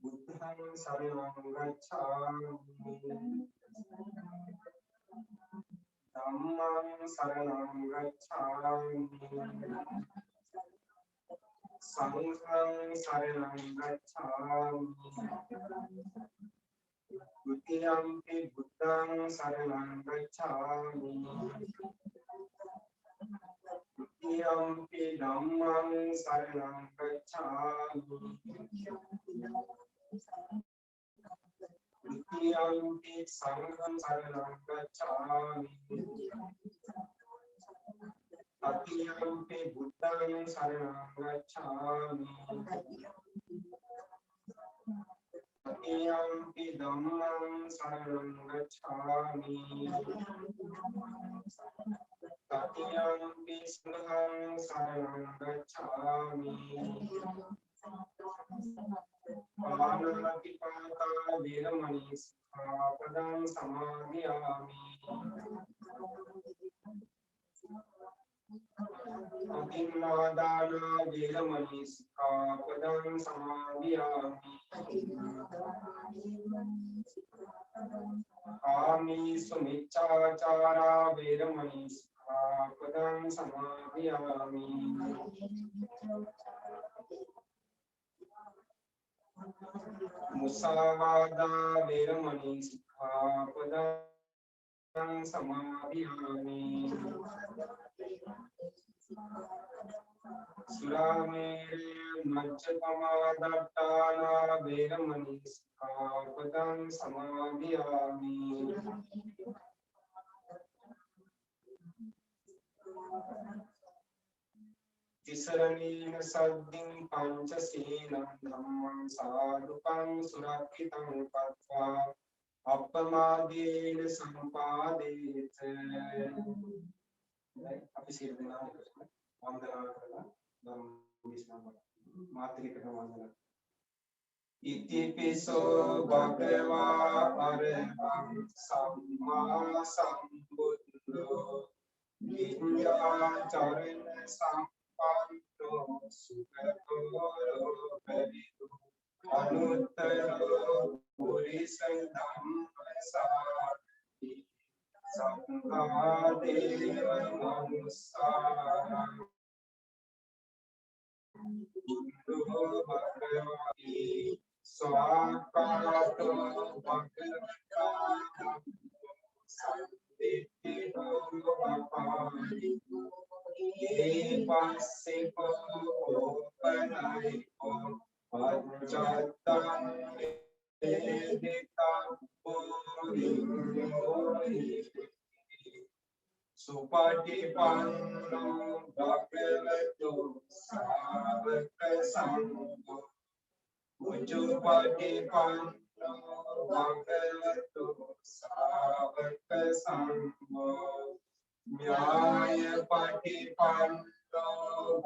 बुद्धं शरणं गच्छामि धम्मं शरणं गच्छामि संघं शरणं गच्छामि द्वितीयंपि बुद्धं शरणं गच्छामि तृतीयंपि धम्मं शरणं गच्छामि तृतीयंपि संघं शरणं गच्छामि तृतीयंपि बुद्धं शरणं गच्छामि तृतीयंपि धम्मं शरणं गच्छामि तृतीयंपि संघं शरणं गच्छामि पाणातिपाता वेरमणि सिक्खापदं समादयामि अतिमादाना वेरमणि सिक्खापदं समादयामि कामेषु मिच्छाचारा वेरमणि सिक्खापदं समादयामि मुसावादा वेरमणि सिक्खापदं समादयामि सुरामेरे मज्जपमादट्टाना वेरमणि सिक्खापदं समादयामि तिसरणेन सद्दिं पंचशीलं धम्मं साधुकं सुरक्षितं कृत्वा अपमादेन संपादेत අපි සියලු දෙනාම වන්දනා කරලා ධම්ම දේශනාව මාතෘකාව වන්දනා ඉතිපිසෝ භගවා අරහං සම්මා සම්බුද්ධෝ විඤ්ඤාචරණ සම්පන්නෝ සුඛතෝ පරිදු අනුත්තරෝ පුරිස ධම්මසාරති සම්මාදේව මනුස්සාරං බුද්ධෝ භගවති ස්වාක්ඛාතෝ භගවතා සම්පේතෝ වපාදිතෝ ඒ පස්සේ පෝපනයිකෝ පච්චත්තං වේදිතං පෝරියෝයි सुपटिपन्नो भगवतो सावक संगो उजुपटिपन्नो भगवतो सावक संगो न्यायपटिपन्नो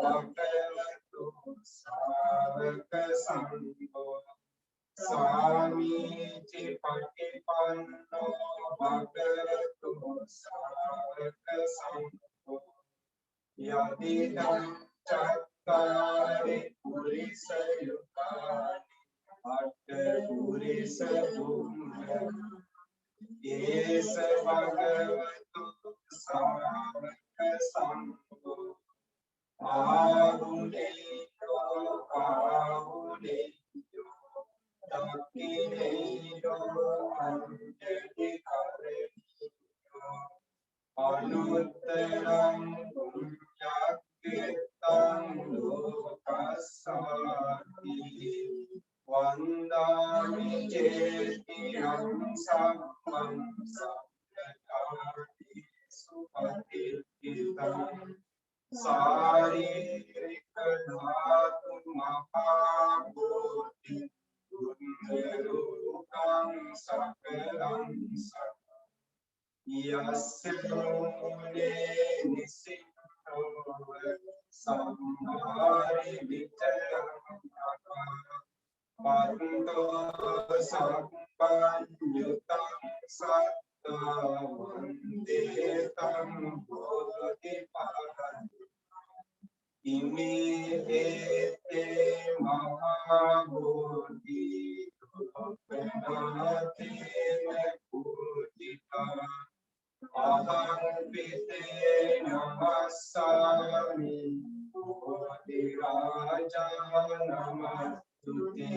भगवतो सावक संगो स्वामीचि पटिपन्नो भगवतो सावक संगो यदिदं चत्तारि पुरिस युगानि अट्ठ पुरिस भूम्य येस भगवतो सावक संगो आहुलेयो आहुलेयो दक्षिणेयो अंजलि करेयो अनुत्तरं पुण्यकृतं लोकस्साति वन्दामि चेतिरं सम्मं सप्तकानि सुपतिर्कितं शारीरिक धातु महाभूति पुण्यरूपं सकलं सकलं यस्योने निसिन्नो संहारि विचरं पंतो संपन्युतं सत्तवन्देतं बोधिपारं इमे एते महाबोधि रूपेणातेन पूजिता अहं पितेन वसामि बोधिराजा नमस्तुते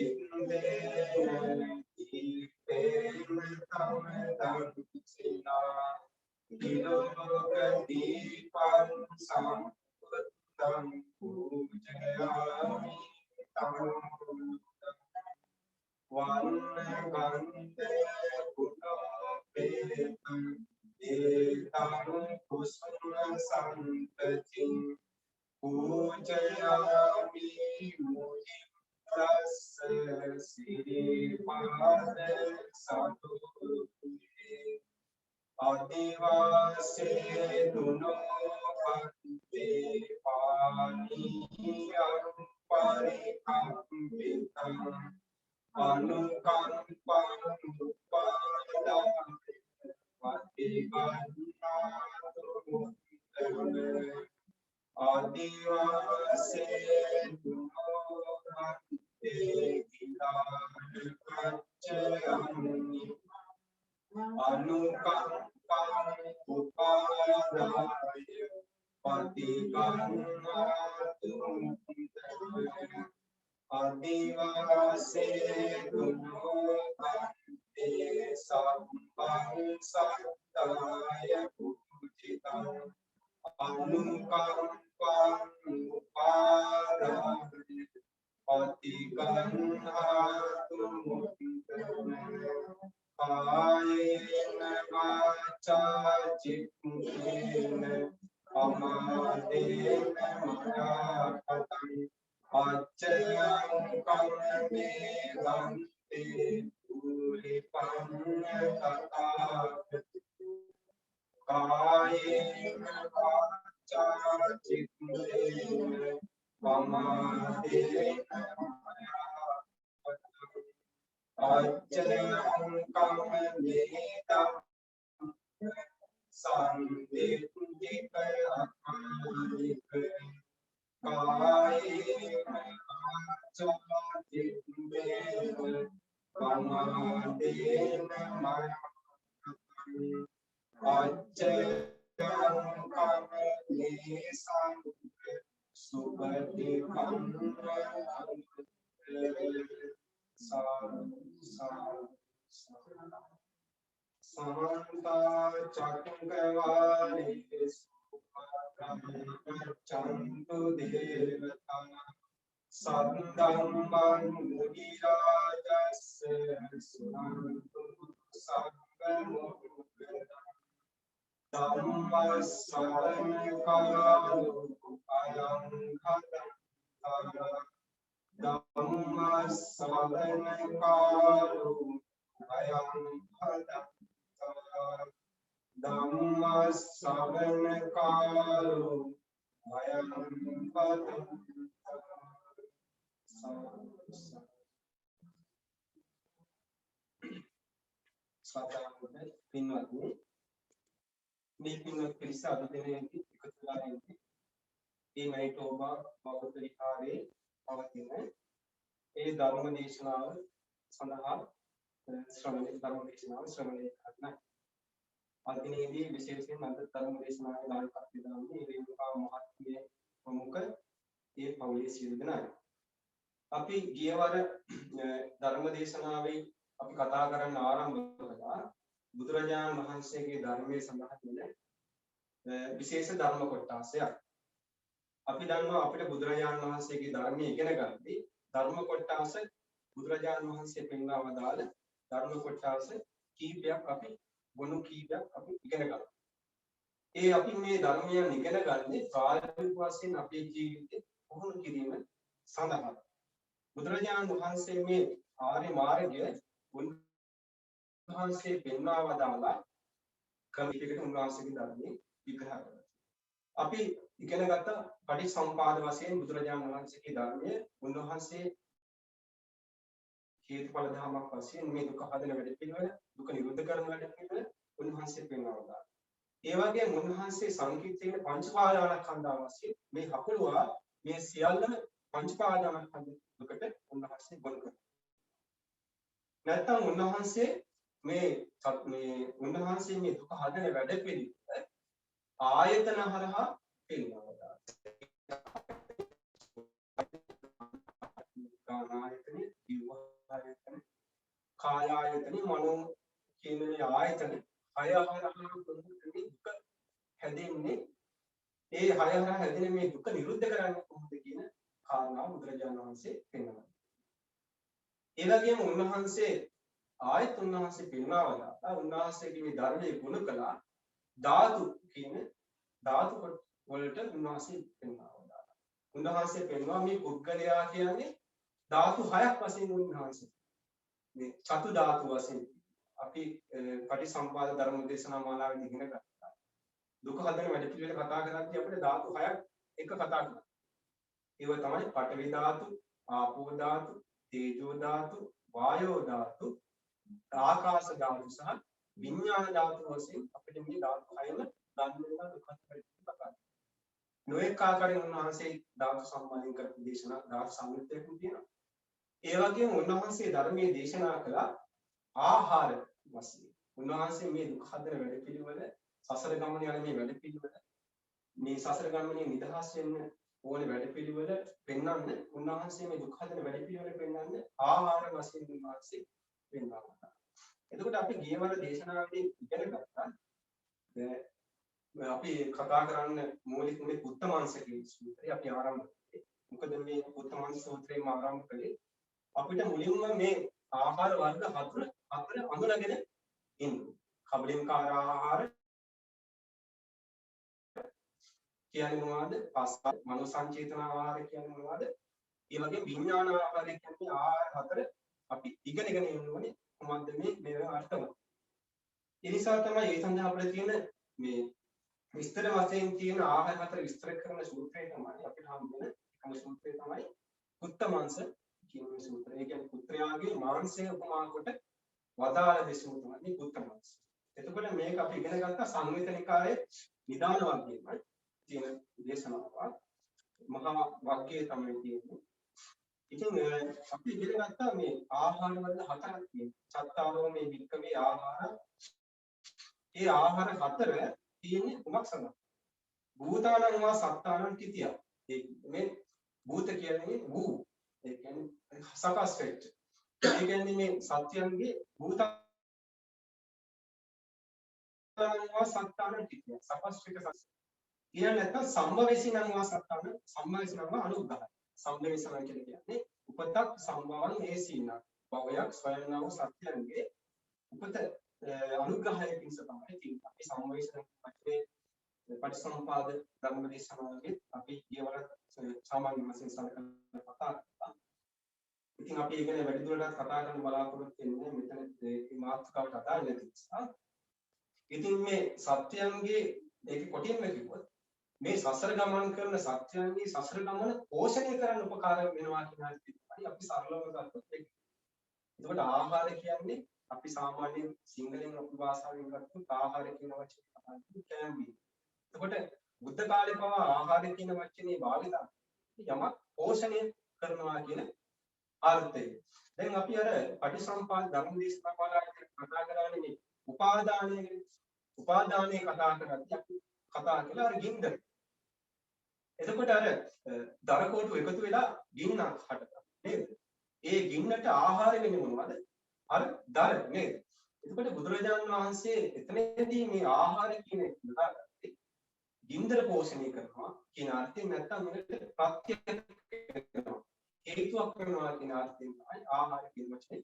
घनसारम्भदिन्देन दीपेन तं दंसिना विलोकदीपं संपुतं पूजयामि तं वन्नगन्धे पुनोपेतं एतं कुसुमसन्ततिं पूजयामि मुनित्रस्य श्रीपाद सद्गुरुते आदिवासे दुनो भक्ति पानीयं परिकम्पितम् अनुकम्पं उपादाय पतिगन्नातु मुक्तये आदिवासे दुनो भक्ति गिरान कच्चयन्नि अनुकंपं उपादाय पतिगन्नातु मुक्तये आदिवासे दुनो भक्ति संपं सत्ताय पूजितं अनुकंपं उपादाय पतिगन्नातु मुक्तये कायेन वाचा चित्तेन अमादेन मया कृतं अच्चयं कर्मे वन्ते पूरितं तथागतं कायेन वाचा चित्तेन अमादेन मया कृतं अच्चयं कर्मे संदिग्ध अकालिक कायेन वाचा चित्तेन अमादेन मया कृतं अच्चयं कर्मे सुगतिकं समन्ता चक्रवालेषु गच्छन्तु देवता सन्दम्बं मुनिराजस्य शृण्वन्तु सङ्गमुपगतम् धम्मश्रवणकारो अयं घटः धम्मश्रवणकारो अयं घटः धम्मश्रवणकारो अयं घटः සාධාරණ පින්වත්නි මේ පින්වත් පිරිස අද දිනේදී එකතු වෙලා ඉන්නේ මේ නයිටෝබා බෞද්ධ විහාරයේ පවතින ඒ ධර්ම දේශනාව සඳහා ධර්ම දේශනාව ශ්‍රවණය කරන්න. අද දිනේදී විශේෂයෙන් අද ධර්ම දේශනාවේ දායකත්වය දරන්නේ රේණුකා මහත්මිය ප්‍රමුඛ ඒ පවුලේ සියලු දෙනායි. අපි ගියවර ධර්ම දේශනාවේ අපි කතා කරන්න ආරම්භ කළා බුදුරජාණන් වහන්සේගේ ධර්මයේ සඳහන් වෙන විශේෂ ධර්ම කොටසක්. අපි දන්නවා අපිට බුදුරජාණන් වහන්සේගේ ධර්මයේ ඉගෙන ගන්නදී ධර්ම කොටස බුදුරජාණන් වහන්සේ පෙන්වා වදාළ ධර්ම කොටස කීපයක් අපි ගොනු කීපයක් අපි ඉගෙන ගන්නවා. ඒ අපි මේ ධර්මයන් ඉගෙන ගන්නේ ප්‍රායෝගික වශයෙන් අපේ ජීවිතේ පුහුණු කිරීම සඳහා. බුදුරජාණන් වහන්සේ මේ ආර්ය මාර්ගය උන්වහන්සේ පෙන්වා වදාලා ක්‍රමයකට උන්වහන්සේගේ ධර්මයේ විග්‍රහ කරනවා. අපි ඉගෙන ගත්ත පටිච්චසමුපාද වශයෙන් බුදුරජාණන් වහන්සේගේ ධර්මයේ උන්වහන්සේ හේතුඵල ධර්මයක් වශයෙන් මේ දුක හදන වැඩ පිළිවෙල, දුක නිරුද්ධ කරන වැඩ පිළිවෙල උන්වහන්සේ පෙන්වා වදාළා. ඒ වගේම උන්වහන්සේ සංකීර්ණ පංචපාදානස්කන්ධ වශයෙන් මේ හකුලුවා මේ සියල්ලම පංචපාදානස්කන්ධ දුකට උන්වහන්සේ ගොනු කරනවා. නැත්තම් උන්වහන්සේ මේ දුක හදන වැඩ පිළිවෙල ආයතන හරහා පෙන්වා වදාළා. ආයතන, දිව ආයතන, කාය ආයතන, මනෝ කියන මේ ආයතන හය හරහා දුක හැදෙන්නේ. ඒ හය හරහා හැදෙන මේ දුක නිරුද්ධ කරන්නේ කොහොමද කියන කාරණාව බුදුරජාණන් වහන්සේ පෙන්වනවා. ඒ වගේම උන්වහන්සේ පෙන්වා වදාළා උන්වහන්සේගේ මේ ධර්මයේ ගුණ කළා ධාතු කියන ධාතු වලට උන්වහන්සේ පෙන්වා වදාළා. උන්වහන්සේ පෙන්වා මේ පුද්ගලයා කියන්නේ ධාතු හයක් වශයෙන් උන්වහන්සේ මේ චතු ධාතු වශයෙන් අපි පටිසම්පාද ධර්ම දේශනා මාලාවෙන් ඉගෙන ගත්තා. දුක හදන වැඩ පිළිවෙල කතා කරද්දී අපිට ධාතු හයක් එක කතා කරනවා. ඒව තමයි පඨවි ධාතු, ආපෝ ධාතු, තේජෝ ධාතු, වායෝ ධාතු, ආකාශ ධාතු සහ විඥාන ධාතු වශයෙන් අපිට මේ ධාතු හයම ගන්න වෙනවා දුක හදන වැඩ පිළිවෙල කතා කරනවා. නොඑක ආකාරයෙන් උන්වහන්සේ ධාතු සම්බන්ධයෙන් කරපු දේශනා ධාතු සංයුත්තයක් තියෙනවා. ඒ වගේම උන්වහන්සේ ධර්මයේ දේශනා කළා ආහාර වශයෙන්. උන්වහන්සේ මේ දුක හදන වැඩ පිළිවෙල සසර ගමන යන මේ වැඩ පිළිවෙල මේ සසර ගමනේ නිදහස් වෙන්න ඕනේ වැඩ පිළිවෙල පෙන්වන්න උන්වහන්සේ මේ දුක හදන වැඩ පිළිවෙල පෙන්වන්න ආහාර වශයෙන් උන්වහන්සේ පෙන්වනවා. එතකොට අපි ගියවර දේශනාවේදී ඉගෙන ගත්තා අපි කතා කරන්න මූලික උත්තමාංශ කියන සූත්‍රය අපි ආරම්භ කළේ. මොකද මේ උත්තමාංශ සූත්‍රයම ආරම්භ කළේ අපිට මුලින්ම මේ ආහාර වර්ග හතර අඳුනගෙන ඉන්න. කබලින්කාර ආහාර කියන්නේ මොනවද? පස්ස මනෝ සංචේතන ආහාර කියන්නේ මොනවද? ඒ වගේ විඥාන ආහාර කියන්නේ ආහාර හතර අපි ඉගෙනගෙන ඉන්න ඕනේ. කොහොමද මේ අර්ථවත්. ඒ නිසා තමයි ඒ සඳහා අපිට තියෙන මේ විස්තර වශයෙන් තියෙන ආහාර හතර විස්තර කරන සූත්‍රය තමයි අපිට හම්බෙන එකම සූත්‍රය තමයි උත්තමාංශ කියන සූත්‍රය. ඒ කියන්නේ පුත්‍රයාගේ මාංශය උපමා කොට වදාළ දෙසුම තමයි මේ උත්තමාංශ. එතකොට මේක අපි ඉගෙන ගත්ත සංයුත නිකායේ නිදාන වර්ගයේමයි තියෙන දේශනාවක්. මහා වග්ගයේ තමයි තියෙන්නේ. ඉතින් අපි ඉගෙන ගත්තා මේ ආහාර වල හතරක් තියෙනවා. සත්තාරෝ මේ වික්කමේ ආහාර. ඒ ආහාර හතර තියෙන්නේ කුමක් සඳහාද? භූතානං වා සත්තානං කිතිය. මේ භූත කියන්නේ වූ. ඒ කියන්නේ සකස් වෙච්ච. ඒ කියන්නේ මේ සත්‍යයන්ගේ භූතානං වා සත්තානං කිතිය. සකස් වෙච්ච ඊළඟ නැත්නම් සම්භවේසිනං වා සත්තානං සම්භවේසිනං වා අනුග්‍රහය. සම්භවේසිනං කියන්නේ උපතක් සම්භවං හේසිනං. භවයක් ස්වයං සත්‍යයන්ගේ උපත අනුග්‍රහය පිණිස තමයි තියෙන්නේ. අපි සම්වේෂණ වචනේ පටිසම්පාද ධර්ම දේශනාවලදී අපි ඊවර සාමාන්‍ය වශයෙන් සලකන කතා කරා. ඉතින් අපි ඉගෙන වැඩිදුරටත් කතා කරන්න බලාපොරොත්තු වෙන්නේ මෙතන මේ මාතෘකාවට අදාළ නැති නිසා. ඉතින් මේ සත්‍යයන්ගේ ඒකේ කොටින්ම කිව්වොත් මේ සසර ගමන් කරන සත්‍යයන්ගේ සසර ගමන පෝෂණය කරන්න උපකාර වෙනවා කියන එක තමයි අපි සරලව ගත්තොත් ඒක. එතකොට ආහාර කියන්නේ අපි සාමාන්‍යයෙන් සිංහලෙන් අපේ භාෂාවෙන් ගත්තොත් ආහාර කියන වචනේ කතා කරන්නේ කැම්බි. එතකොට බුද්ධ කාලේ පවා ආහාර කියන වචනේ භාවිත යමක් පෝෂණය කරනවා කියන අර්ථය. දැන් අපි අර පටිසම්පාද ධර්ම දේශනා මාලාවේ කතා කරන්නේ මේ උපාදානයේ කතා කරද්දී අපි කතා කළා අර ගින්දර. එතකොට අර දරකොටු එකතු වෙලා ගින්නක් හටගන්නවා නේද? ඒ ගින්නට ආහාර වෙන්නේ මොනවද? අර දර නේද? එතකොට බුදුරජාණන් වහන්සේ එතනදී මේ ආහාර කියන එක දාගත්තේ ගින්දර පෝෂණය කරනවා කියන අර්ථයෙන් නැත්තම් මේකට ප්‍රත්‍ය කරනවා. හේතුවක් කරනවා කියන අර්ථයෙන් තමයි ආහාර කියන වචනේ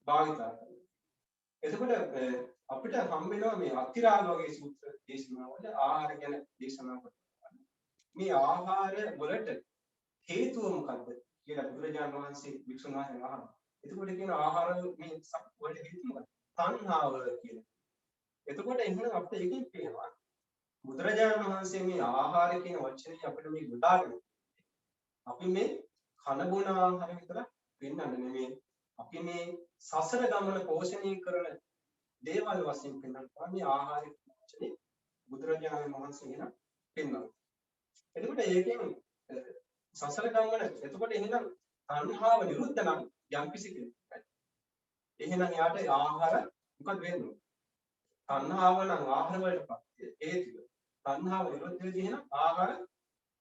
භාවිත කරන්නේ. එතකොට අපිට හම් වෙනවා මේ අතිරාග වගේ සූත්‍ර දේශනාවල ආහාර ගැන දේශනා කරනවා. මේ ආහාර වලට හේතුව මොකද්ද කියලා බුදුරජාණන් වහන්සේ වික්ෂුන් වහන්සේ අහනවා. එතකොට කියන ආහාර මේ වලට හේතුව මොකක්ද? තණ්හාව කියලා. එතකොට එහෙනම් අපිට ඒකෙන් පේනවා බුදුරජාණන් වහන්සේ මේ ආහාර කියන වචනේ අපිට මේ යොදාගෙන අපි මේ කන බොන ආහාර විතර පෙන්වන්න නෙමෙයි. අපි මේ සසර ගමන පෝෂණය කරන දේවල් වශයෙන් පෙන්වනවා මේ ආහාර වචනේ බුදුරජාණන් වහන්සේ කියන පෙන්වනවා. එතකොට ඒකෙන් සසර ගමන එතකොට එහෙනම් තණ්හාව නිරුද්ධ නම් යම්කිසි කෙනෙක් එහෙනම් යාට ආහාර මොකද වෙන්නේ? තණ්හාව නම් ආහාර වලටපත් හේතුව. තණ්හාව නිරුද්ධ වෙදී එහෙනම් ආහාර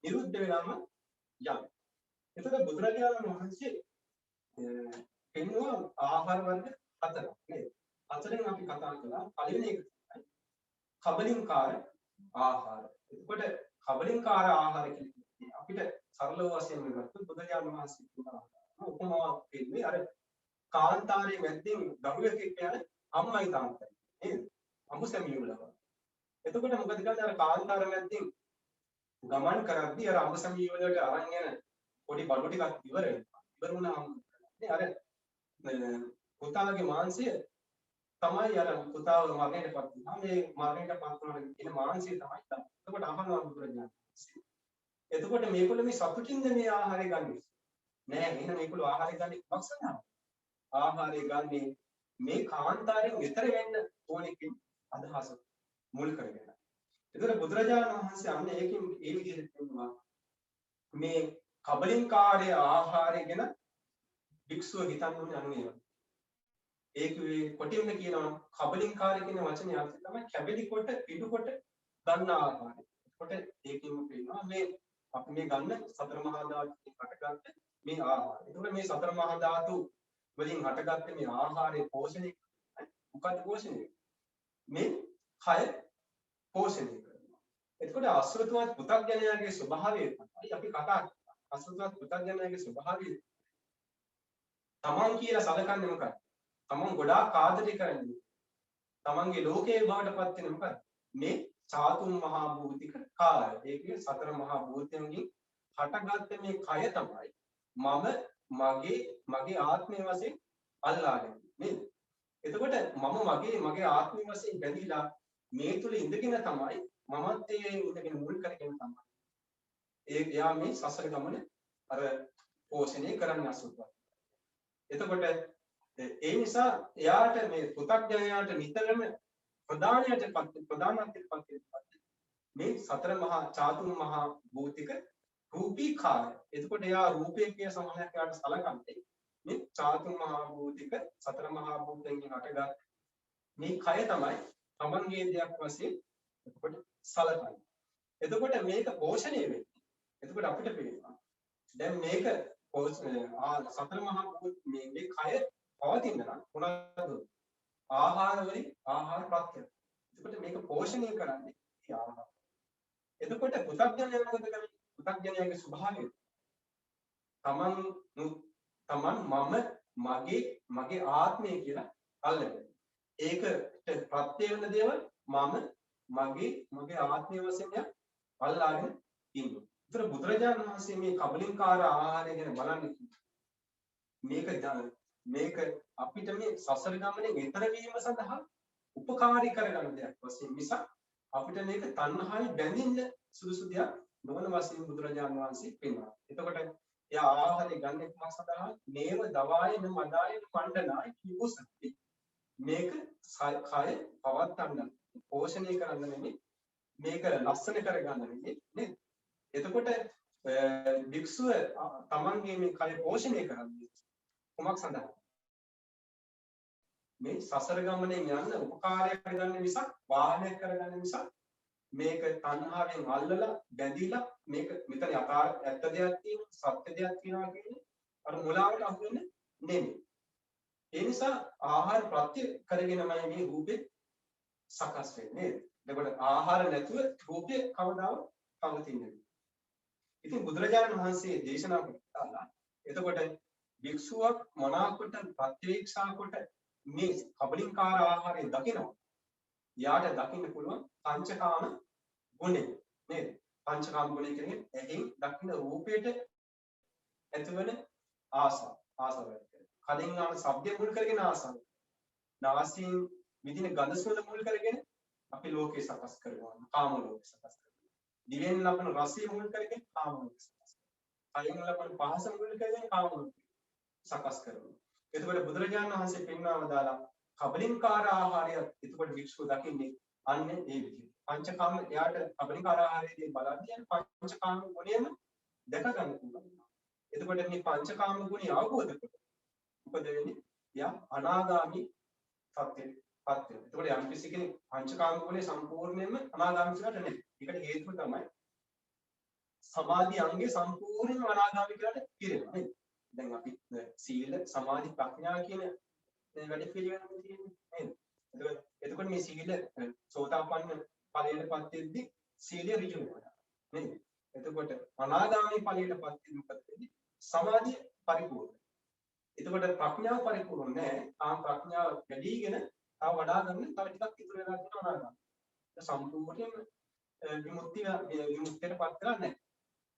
නිරුද්ධ වෙනම යම්. එතකොට බුදුරජාණන් වහන්සේ පෙන්වුවා ආහාර වර්ග හතරක් නේද? හතරෙන් අපි කතා කළා. පළවෙනි එක තමයි කබලින්කාර ආහාර. එතකොට කබලින්කාර ආහාර කියන්නේ අපිට සරල වශයෙන් ගත්තොත් බුදුරජාණන් වහන්සේ කියනවා උපමාවක් දෙන්නේ අර කාන්තාරයේ මැද්දෙන් දරුවෙක් එක්ක යන අම්මයි තාත්තයි නේද? අඹසැමියුලව. එතකොට මොකද කරන්නේ අර කාන්තාර මැද්දෙන් ගමන් කරද්දී අර අඹසැමියුලට අරන් යන පොඩි බඩු ටිකක් ඉවර වෙනවා. ඉවර වුණාම නේ අර පුතාගේ මාංශය තමයි අර පුතාව මරණයටපත් වුණා. මේ මරණයටපත් වුණා කියන මාංශය තමයි තමයි. එතකොට අහනවා බුදුරජාණන් වහන්සේ. එතකොට මේගොල්ලෝ මේ සතුටින්ද මේ ආහාරය ගන්නෙ? නෑ එහෙනම් මේගොල්ලෝ ආහාරය ගන්නේ මොකක් සඳහාද? ආහාරය ගන්නේ මේ කාන්තාරයෙන් ඈතර වෙන්න ඕනේ කියන අදහස මුල් කරගෙන. ඒතර බුදුරජාණන් වහන්සේ අන්න ඒකෙන් ඒ විදිහට කියනවා මේ කබලින්කාරය ආහාරය ගැන භික්ෂුව හිතන්න ඕනේ අනුව. ඒකේ කොටින්ම කියනවා කබලින්කාරය කියන වචනේ අර්ථය තමයි කැබලි කොට පිටු කොට ගන්න ආහාරය. කොට ඒකෙම කියනවා මේ අපි මේ ගන්න සතර මහා ධාතුන් හටගත්ත මේ ආහාරය. ඒකෝට මේ සතර මහා ධාතු වලින් හටගත්ත මේ ආහාරයේ පෝෂණය මොකක්ද පෝෂණය? මේ කය පෝෂණය කරනවා. එතකොට අසෘතවත් පුතග්ජනයාගේ ස්වභාවය තමයි අපි කතා කරන්නේ. අසෘතවත් පුතග්ජනයාගේ ස්වභාවය තමන් කියලා සලකන්නේ මොකක්ද? තමන් ගොඩාක් ආදරය කරන්නේ. තමන්ගේ ලෝකයේ බවට පත් වෙන මොකක්ද? මේ චාතුම් මහා භූතික කාය. ඒකේ සතර මහා භූතයන්ගෙන් හටගත්ත මේ කය තමයි මම මගේ ආත්මය වශයෙන් අල්ලාගෙන නේද? එතකොට මගේ ආත්මය වශයෙන් බැඳිලා මේ තුල ඉඳගෙන තමයි මමත්වයේ ඉඳගෙන මුල් කරගෙන තමයි එයා මේ සසර ගමන අර පෝෂණය කරන්න අසුතුවා. එතකොට ඒ නිසා එයාට මේ පුතග්ජනයාට නිතරම ප්‍රධානත්වයට මේ සතර මහා චාතුම් මහා භූතික රූපී කාය. එතකොට එයා රූපේ කියන සමානයක් යාට සලකන්නේ මේ චාතුම් මහා භූතික සතර මහා භූතෙන් හටගත් මේ කය තමයි තමන්ගේ දෙයක් වශයෙන් එතකොට සලකන්නේ. එතකොට මේක පෝෂණය වෙන්නේ. එතකොට අපිට පේනවා දැන් මේක සතර මහා භූත මේ කය පවතින නම් මොනවද? ආහාර වලින් ආහාර ප්‍රත්‍ය. එතකොට මේක පෝෂණය කරන්නේ ඒ ආහාර. එතකොට පුතග්ජනයා මොකද කරන්නේ? පුතග්ජනයාගේ ස්වභාවය තමන් මගේ ආත්මය කියලා අල්ලගෙන. ඒකට ප්‍රත්‍ය වෙන දේවල් මගේ ආත්මය වශයෙන් අල්ලාගෙන ඉන්නවා. ඒතර බුදුරජාණන් වහන්සේ මේ කබලින්කාර ආහාරය ගැන බලන්නේ මේක අපිට මේ සසර ගමනේ ඈතර වීම සඳහා උපකාරී කරගන්න දෙයක් වශයෙන් මිසක් අපිට මේක තණ්හාවේ බැඳින්න සුදුසු දෙයක් නොවන වශයෙන් බුදුරජාණන් වහන්සේ පෙන්වනවා. එතකොට එයා ආහාරය ගන්න එකක් සඳහා මේව දවායන මදායන මණ්ඩනාය කිව්වොත් මේක කය පවත්තන්න පෝෂණය කරන්න නෙමෙයි මේක ලස්සන කරගන්න නෙමෙයි නේද? එතකොට භික්ෂුව තමන්ගේ මේ කය පෝෂණය කරන්නේ කොමක් සඳහා? මේ සසර ගමනේ යන්න උපකාරයක් කරගන්න මිසක් වාහනයක් කරගන්න මිසක් මේක තණ්හාවෙන් අල්ලලා බැඳිලා මේක මෙතන ඇත්ත දෙයක් තියෙනවා සත්‍ය දෙයක් තියෙනවා කියන්නේ අර මුලාවට අහු වෙන්නේ නෙමෙයි. ඒ නිසා ආහාර ප්‍රත්‍ය කරගෙනමයි මේ රූපේ සකස් වෙන්නේ. එතකොට ආහාර නැතුව රූපේ කවදාවත් පවතින්නේ නැහැ. ඉතින් බුදුරජාණන් වහන්සේ දේශනා කළා. එතකොට භික්ෂුවක් මනාකොට ප්‍රත්‍යක්ෂා කොට මේ කබලින්කාර ආහාරය දකිනවා. යාට දකින්න පුළුවන් පංචකාම ගුණය නේද? පංචකාම ගුණය කියන්නේ ඇහෙන් දකින්න රූපයට ඇතිවන ආසාව වැඩි කරනවා. කලින් ආන ශබ්දය මුල් කරගෙන ආසාව. නාසයෙන් විදින ගඳ සුවඳ මුල් කරගෙන අපි ලෝකේ සකස් කරනවා. කාම ලෝකේ සකස් කරනවා. දිවෙන් ලබන රසය මුල් කරගෙන කාම ලෝකේ සකස් කරනවා. කයින් ලබන පහස මුල් කරගෙන කාම ලෝකේ සකස් කරනවා. එතකොට බුදුරජාණන් වහන්සේ පෙන්වව දාලා කබලින්කාර ආහාරය එතකොට වික්ෂුව දකින්නේ අන්නේ ඒ විදිහට. පංචකාම එයාට කබලින්කාර ආහාරයේදී බලන්නේ පංචකාම ගුණයම දැක ගන්න පුළුවන්. එතකොට මේ පංචකාම ගුණය අවබෝධ කරගන්න. මොකද වෙන්නේ? යා අනාගාමි සත්‍යෙපත් වෙනවා. එතකොට යම් කිසි කෙනෙක් පංචකාම ගුණය සම්පූර්ණයෙන්ම අනාගාමීසලට නෙමෙයි. ඒකට හේතුව තමයි සමාධි අංගේ සම්පූර්ණයෙන්ම අනාගාමී කියලාට පිරෙනවා නේද? දැන් අපි සීල සමාධි ප්‍රඥා කියන වැඩ පිළිවෙලක් තියෙන්නේ නේද? එතකොට මේ සීල සෝතාපන්න ඵලයටපත් වෙද්දී සීලය ඍජු වෙනවා නේද? එතකොට අනාගාමී ඵලයටපත් වෙද්දී සමාධිය පරිපූර්ණයි. එතකොට ප්‍රඥාව පරිපූර්ණ නැහැ. තාම ප්‍රඥාව වැඩිගෙන තව වඩා ගන්න තව ටිකක් ඉතුරු වෙලා තියෙනවා අනාගාමී. සම්පූර්ණයෙන්ම විමුක්තියටපත් කරලා නැහැ.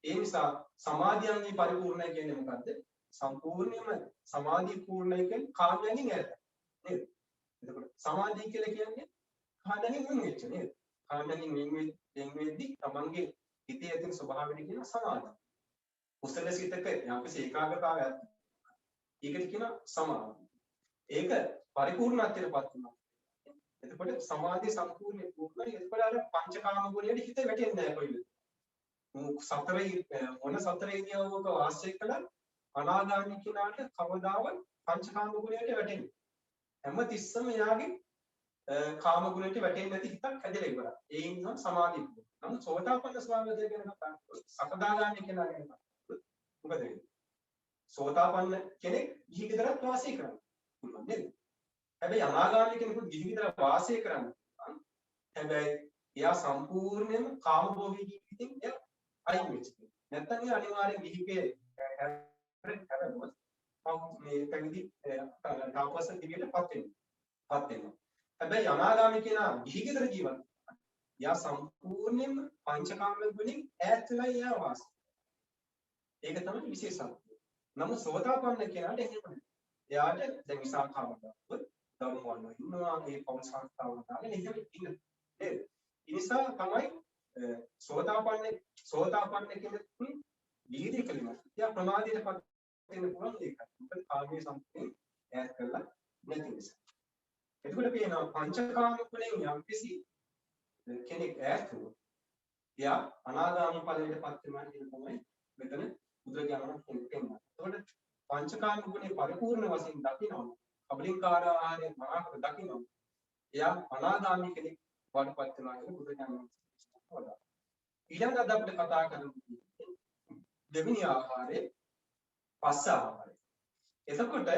ඒ නිසා සමාධියන්ගේ පරිපූර්ණයි කියන්නේ මොකද්ද? සම්පූර්ණයෙන්ම සමාධිය පූර්ණයි කියන්නේ කාමයෙන් ඈත නේද? එතකොට සමාධිය කියලා කියන්නේ කාමයෙන් වෙන වෙච්ච නේද? කාමයෙන් වෙන් වෙද්දී තමන්ගේ හිතේ ඇතිවන ස්වභාවය කියන සමාධිය. කුසල සිතක යම්කිසි ඒකාග්‍රතාවයක් ඒකට කියන සමාධිය. ඒක පරිපූර්ණත්වයටපත් වෙනවා. එතකොට සමාධිය සම්පූර්ණ පූර්ණයි. එතකොට අර පංචකාම ගුණයට හිත වැටෙන්නේ නැහැ කොයිද? මොන සතරේ ඉරියව්වක වාසය කළා අනාගාමී කෙනාට කවදාවත් පංචකාම ගුණයට වැටෙන්නේ. හැම තිස්සම එයාගේ කාම ගුණයට වැටෙන්නේ නැති හිතක් හැදෙලා ඉවරයි. ඒ ඉන්නවා සමාධිය. නමුත් සෝතාපන්න ස්වභාවය ගැන කතා කරලා සකදාගාමී කෙනා ගැන කතා කරලා මොකද වෙන්නේ? සෝතාපන්න කෙනෙක් ගිහි ගෙදරත් වාසය කරන්න පුළුවන් නේද? හැබැයි අනාගාමී කෙනෙකුට ගිහි ගෙදර වාසය කරන්න පුළුවන්. හැබැයි එයා සම්පූර්ණයෙන්ම කාමභෝගී ජීවිතෙන් එයා අයින් වෙච්ච කෙනෙක්. නැත්තම් ඒ අනිවාර්යෙන් ගිහිගේ හැරෙන්නොත් මේ පැවිදි තාපස දිවියටපත් වෙනවා. හැබැයි අනාගාමී කෙනා ගිහි ගෙදර ජීවත් වෙනවා. එයා සම්පූර්ණයෙන්ම පංචකාම වලින් ඈත් වෙලා එයා වාසය. ඒක තමයි විශේෂත්වය. නමුත් සෝතාපන්න කෙනාට එහෙම නෑ. එයාට දැන් විසාඛාවදාව ධර්මවල ඉන්නවා මේ පෞල් සංස්ථාවල දාගෙන එහෙම ඉන්න. නේද? ඒ නිසා තමයි සෝතාපන්න කෙනෙක් දීර්ඝ කලිමත්. එයා ප්‍රමාදයටපත් වෙන්න පුළුවන් ඒකයි. මොකද කාමයේ සම්පූර්ණ ඈත් කරලා නැති නිසා. එතකොට පේනවා පංචකාම ගුණයෙන් යම්කිසි කෙනෙක් ඈත් වුණොත් එයා අනාගාමී ඵලයටපත් වෙනවා කියන තමයි මෙතන බුදුරජාණන් වහන්සේ පෙන්නනවා. එතකොට පංචකාම ගුණේ පරිපූර්ණ වශයෙන් දකිනවා. කබලින්කාර ආහාරය මනාකොට දකිනවා. එයා අනාගාමී කෙනෙක් වඩපත් වෙනවා කියන බුදුරජාණන් වහන්සේ වදාළා. ඊළඟට අද අපිට කතා කරමු දෙවෙනි ආහාරය පස්ස ආහාරය. එතකොට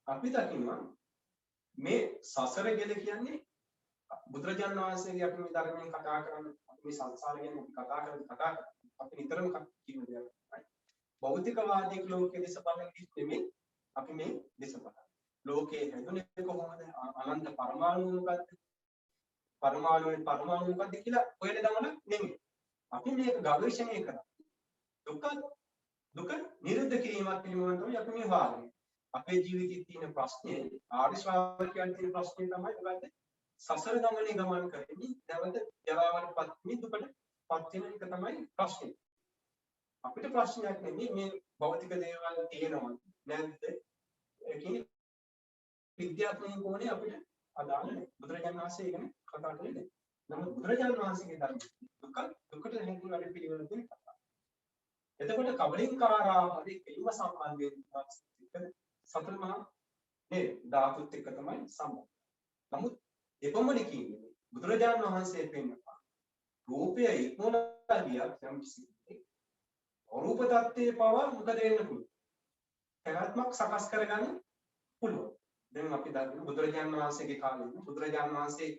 අපි දකිනවා මේ සසර ගෙල කියන්නේ බුදුරජාණන් වහන්සේගේ අපි මේ ධර්මයෙන් කතා කරන්නේ මේ සංසාර ගැන කතා කරන්නේ අපි නිතරම කියන දෙයක් තමයි. භෞතිකවාදී ලෝකයේ දේශපාලන නෙමෙයි අපි මේ දේශපාලන. ලෝකයේ හැදුනේ කොහොමද? අනන්ත පරමාණු මොකද්ද? පරමාණුවේ පරමාණු මොකද්ද කියලා හොයන දමන නෙමෙයි. අපි මේක ගවේෂණය කරා. දුක නිරුද්ධ කිරීමක් පිළිබඳව තමයි අපි මේ වාදනය. අපේ ජීවිතයේ තියෙන ප්‍රශ්නේ ආර්ය ශ්‍රාවකයන් තියෙන ප්‍රශ්නේ තමයි මොකද්ද? සසර ගමනේ ගමන් කරන්නේ නැවත ජරාවටපත් වී දුකටපත් වෙන එක තමයි ප්‍රශ්නේ. අපිට ප්‍රශ්නයක් නෙමෙයි මේ භෞතික දේවල් තියෙනවද නැද්ද කියන විද්‍යාත්මක කෝණේ අපිට අදාළ නැහැ. බුදුරජාණන් වහන්සේ ගැන කතා කරන්නේ නැහැ. නමුත් බුදුරජාණන් වහන්සේගේ ධර්ම දුකට හේතු වැඩ පිළිවෙල දෙන කතා. එතකොට කබලින්කාරාහාරයේ කිලිම සම්බන්ධයෙන් සතර මහා නේද ධාතුත් එක්ක තමයි සම්බන්ධ. නමුත් එපමණකින් බුදුරජාණන් වහන්සේ පෙන්වනවා රූපය ඉක්මවලා ගියත් යම් කිසි අරූප tattේ පව මොකද වෙන්න පුළුවන්. පැවැත්මක් සකස් කරගන්න පුළුවන්. දැන් අපි දකින බුදුරජාණන් වහන්සේගේ කාලේ බුදුරජාණන් වහන්සේ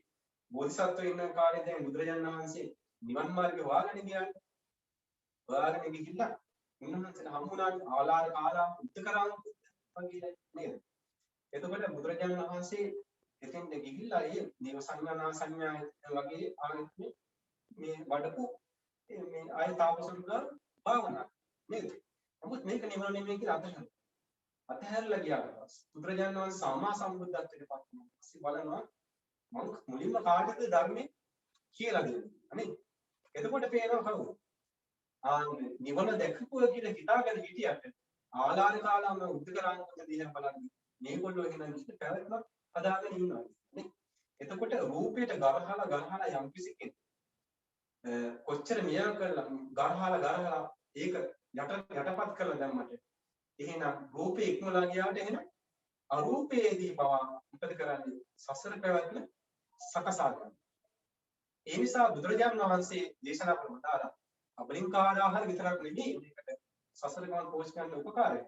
බෝධිසත්වෝ ඉන්න කාලේ දැන් බුදුරජාණන් වහන්සේ නිවන් මාර්ගේ හොයාගෙන ගියානේ. හොයාගෙන ගිහිල්ලා උන්වහන්සේට හමු වුණානේ ආලාර කාලා උත්තකරාම වගේ නේද? එතකොට බුදුරජාණන් වහන්සේ එතෙන්ද ගිහිල්ලා ඒ දේව සංඥා සංඥා වගේ ආයතන මේ වඩපු මේ ආය තාපසුන්ගේ භාවනා නේද? නමුත් මේක නිවන නෙමෙයි කියලා අදහනවා. අතහැරලා ගියාට පස්සේ බුදුරජාණන් වහන්සේ සම්මා සම්බුද්ධත්වයට පත් වුණා. ඊපස්සේ බලනවා මම මුලින්ම කාටද ධර්මයේ කියලා දෙන්නේ. අනේ එතකොට පේනවා කවුද? නිවන දැකපුව කියලා හිතාගෙන හිටියට ආලාර කාලාම උද්දකරාංගක දිහා බලන්නේ මේගොල්ලෝ එහෙනම් ඉස්ස පැවැත්මක් හදාගෙන ඉන්නවා නේ. එතකොට රූපයට ගරහලා යම් කිසි කෙනෙක් කොච්චර මියා කරලා ගරහලා ඒක යටපත් කරලා දැම්මට එහෙනම් රූපේ ඉක්මලා ගියාට එහෙනම් අරූපයේදී පවා මොකද කරන්නේ? සසර පැවැත්ම සකසා ගන්න. ඒ නිසා බුදුරජාණන් වහන්සේ දේශනා කරන දාලා අබලින්කාර ආහාර විතරක් නෙමෙයි මේකට සසර ගමන් පෝෂ ගන්න උපකාරය.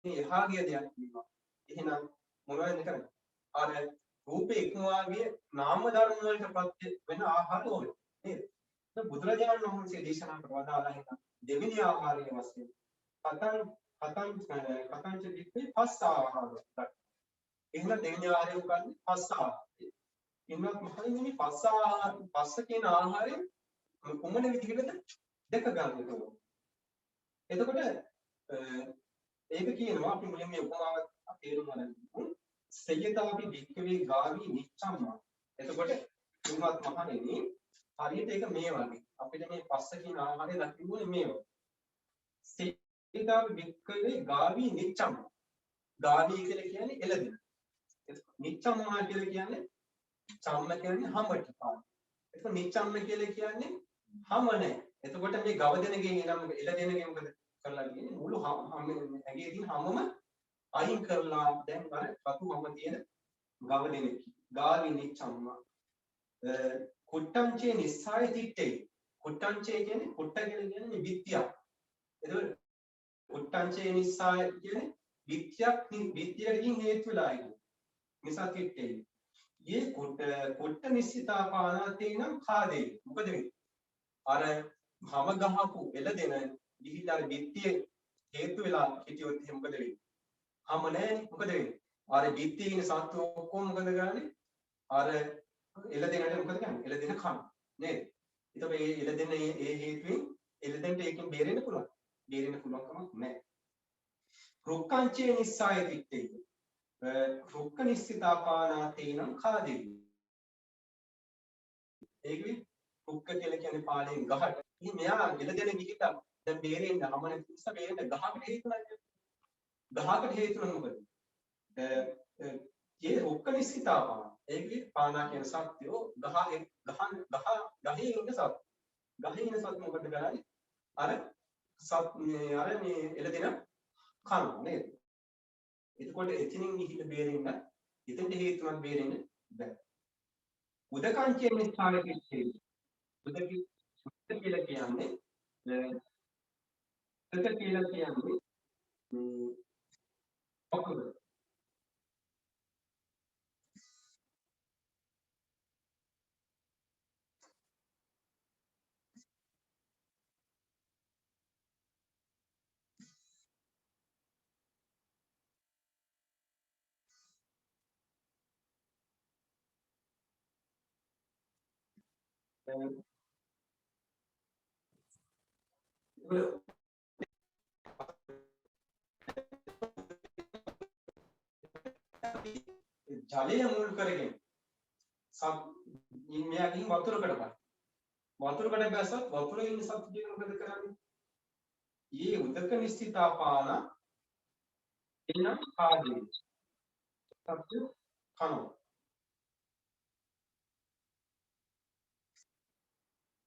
මේ එහා ගිය දෙයක් නෙමෙයි. එහෙනම් මොනවද කරන්නේ? අර රූපේ ඉක්මවාගේ නාම ධර්ම වලට ප්‍රත්‍ය වෙන ආහාර ඕනේ. නේද? දැන් බුදුරජාණන් වහන්සේ දේශනා කරන දාලා එහෙනම් දෙවෙනි ආහාරයේ වශයෙන් කතංච දික්කේ පස්ස ආහාර. එහෙනම් දෙවෙනි ආහාරය උගන්නේ පස්ස ආහාරය. ඉන්නත් මොකද මේ පස්ස කියන ආහාරය කොමන විදිහටද දැක ගන්න ඕන. එතකොට ඒක කියනවා අපි මුලින්ම මේ උපමාව තේරුම් ගන්න. සයතාපි වික්කවේ ගාවි නිච්ඡම්ම. එතකොට තුන්වත් මහණෙනි හරියට ඒක මේ වගේ. අපිට මේ පස්ස කියන ආහාරය දකින්නේ මේ වගේ. සයතාපි වික්කවේ ගාවි නිච්ඡම්ම. ගාවි කියලා කියන්නේ එළදෙන. නිච්ඡම්ම කියලා කියන්නේ චම්ම කියන්නේ හැමට පාන. ඒක නිච්ඡම්ම කියලා කියන්නේ හැම නැහැ. එතකොට මේ ගව දෙනගෙන් එනම් එළ දෙනගෙන් මොකද කරලා කියන්නේ මුළු ඇගේ තියෙන හැමම අයින් කරලා දැන් අර රතු හැම තියෙන ගව දෙනෙක්. ගාවි නිච්ඡම්ම. කුට්ටංචේ නිස්සාය තිට්ඨේ. කුට්ටංචේ කියන්නේ කුට්ට කියලා කියන්නේ විත්‍යක්. එතකොට කුට්ටංචේ නිස්සාය කියන්නේ විත්‍යයකින් හේතු වෙලා ඉන්නේ. නිසා තිට්ඨේ. ये කුට්ට නිස්සිතාපානාතේනම් කාදේ. මොකද වෙන්නේ? අර හැම ගහපු එළදෙන ගිහිල්ලා අර බිත්තියේ හේතු වෙලා හිටියොත් එහෙනම් මොකද වෙන්නේ? හැම නැහැ මොකද වෙන්නේ? අර බිත්තියේ ඉන්න සත්තු ඔක්කොම මොකද කරන්නේ? අර එළදෙනට මොකද කරන්නේ? එළදෙන කන නේද? ඒතකොට මේ එළදෙන ඒ හේතුවෙන් එළදෙනට ඒකෙන් බේරෙන්න පුළුවන්. බේරෙන්න පුළුවන් කමක් නැහැ. රුක්කංචේ නිස්සාය තිත්තේ. රුක්ක නිස්සිතාපානාතේනම් කාදේ. ඒකේ රුක්ක කියලා කියන්නේ පාලෙන් ගහට. ඉතින් මෙයා එළදෙන ගිහිල්ලා දැන් බේරෙන්න හැම නිසා බේරෙන්න ගහකට හේතු නැහැ. ගහකට හේතු මොකද? ඒ රුක්ක නිස්සිතාපාන. ඒකේ පානා කියන සත්‍යෝ ගහේ ඉන්න සත්‍ය. ගහේ ඉන්න සත්‍ය මොකද කරන්නේ? අර මේ එළදෙන කන නේද? එතකොට එතනින් ගිහිල්ලා බේරෙන්න එතෙන්ට හේතුවක් බේරෙන්න බෑ. උදකංචේ නිස්සාරකෙච්චේ. උදක කියලා කියන්නේ මොකද? ජලය මුල් කරගෙන මෙයාගෙන් වතුරකට ගන්න. වතුරකට බැසත් වතුරේ ඉන්න සත්ත්වය මොකද කරන්නේ? ඊ උදක නිස්සිතාපාන එනම් කාදී. සත්ත්ව කනවා.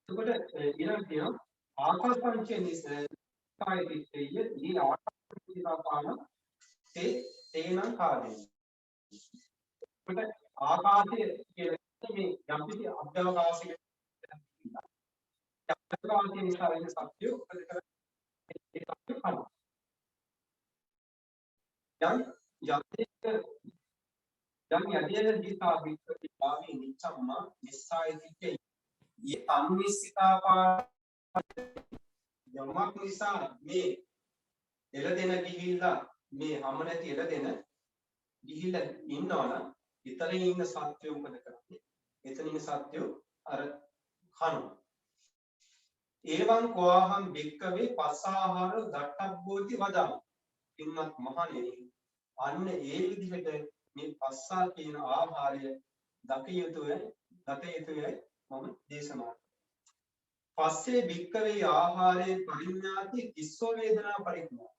එතකොට ඊළඟ තියෙනවා ආකාශංචේ නිස්සාය දිත්තේ ඊ ආකාශිතාපාන තේනම් කාදී. එතකොට ආකාශය කියන්නේ මේ යම්කිසි අභ්‍යවකාශයක අභ්‍යවකාශය නිසා වෙන සත්‍යය මොකද කරන්නේ? ඒ සත්‍ය කනවා. යම් යදියන දිසා වික්‍රති භාවී නිච්ඡම්ම නිස්සාය දිත්තේ ये අනිශ්චිතාපා යමක් නිසා මේ එළදෙන ගිහිල්ලා මේ හැම නැති එළදෙන ගිහිල්ලා ඉන්නවනම් ඉතලින් ඉන්න සත්වය මොකද කරන්නේ? එතන ඉන්න සත්වය අර කනවා. ඒවං කෝහම් බික්කවේ පස්සාහාර දට්ඨබ්බෝති වදාමි. පින්වත් මහණෙනි අන්න ඒ විදිහට මේ පස්සා කියන ආහාරය දකිය යුතුයි මම දේශනා පස්සේ භික්කවේ ආහාරයේ පරිඥාති කිස්සෝ වේදනා පරිඥා.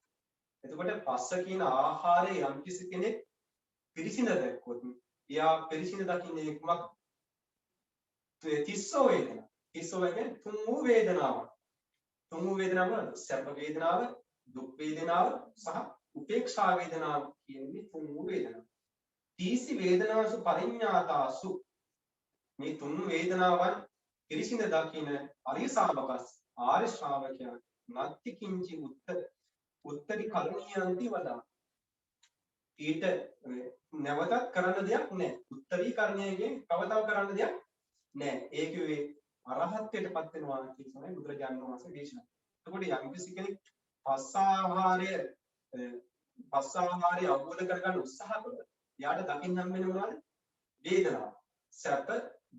එතකොට පස්ස කියන ආහාරය යම් කිසි කෙනෙක් පිරිසිඳ දැක්කොත් එයා පිරිසිඳ දකින්නේ කුමක්? තිස්සෝ වේදනා. තිස්සෝ කියන්නේ තුන් වූ වේදනාව. තුන් වූ වේදනාව සැප වේදනාව, දුක් වේදනාව සහ උපේක්ෂා වේදනාව කියන්නේ තුන් වූ වේදනාව. තීසි වේදනාසු පරිඥාතාසු මේ තුන් වේදනාවන් පිරිසිඳ දකින අරිය ශාවකස් ආර්ය ශ්‍රාවකයන් නත්ති කිංචි උත්තරි කර්ණීයන්ති වදා. ඊට නැවතත් කරන්න දෙයක් නැහැ. උත්තරීකරණයකින් කවදාව කරන්න දෙයක් නැහැ. ඒ කිව්වේ අරහත්ත්වයටපත් වෙනවා කියන තමයි බුදුරජාණන් වහන්සේ දේශනා. එතකොට යම් කිසි කෙනෙක් පස්සාහාරය අවබෝධ කරගන්න උත්සාහ කළොත් යාට දකින්න හම් වෙන මොනවද? වේදනාව. සැප,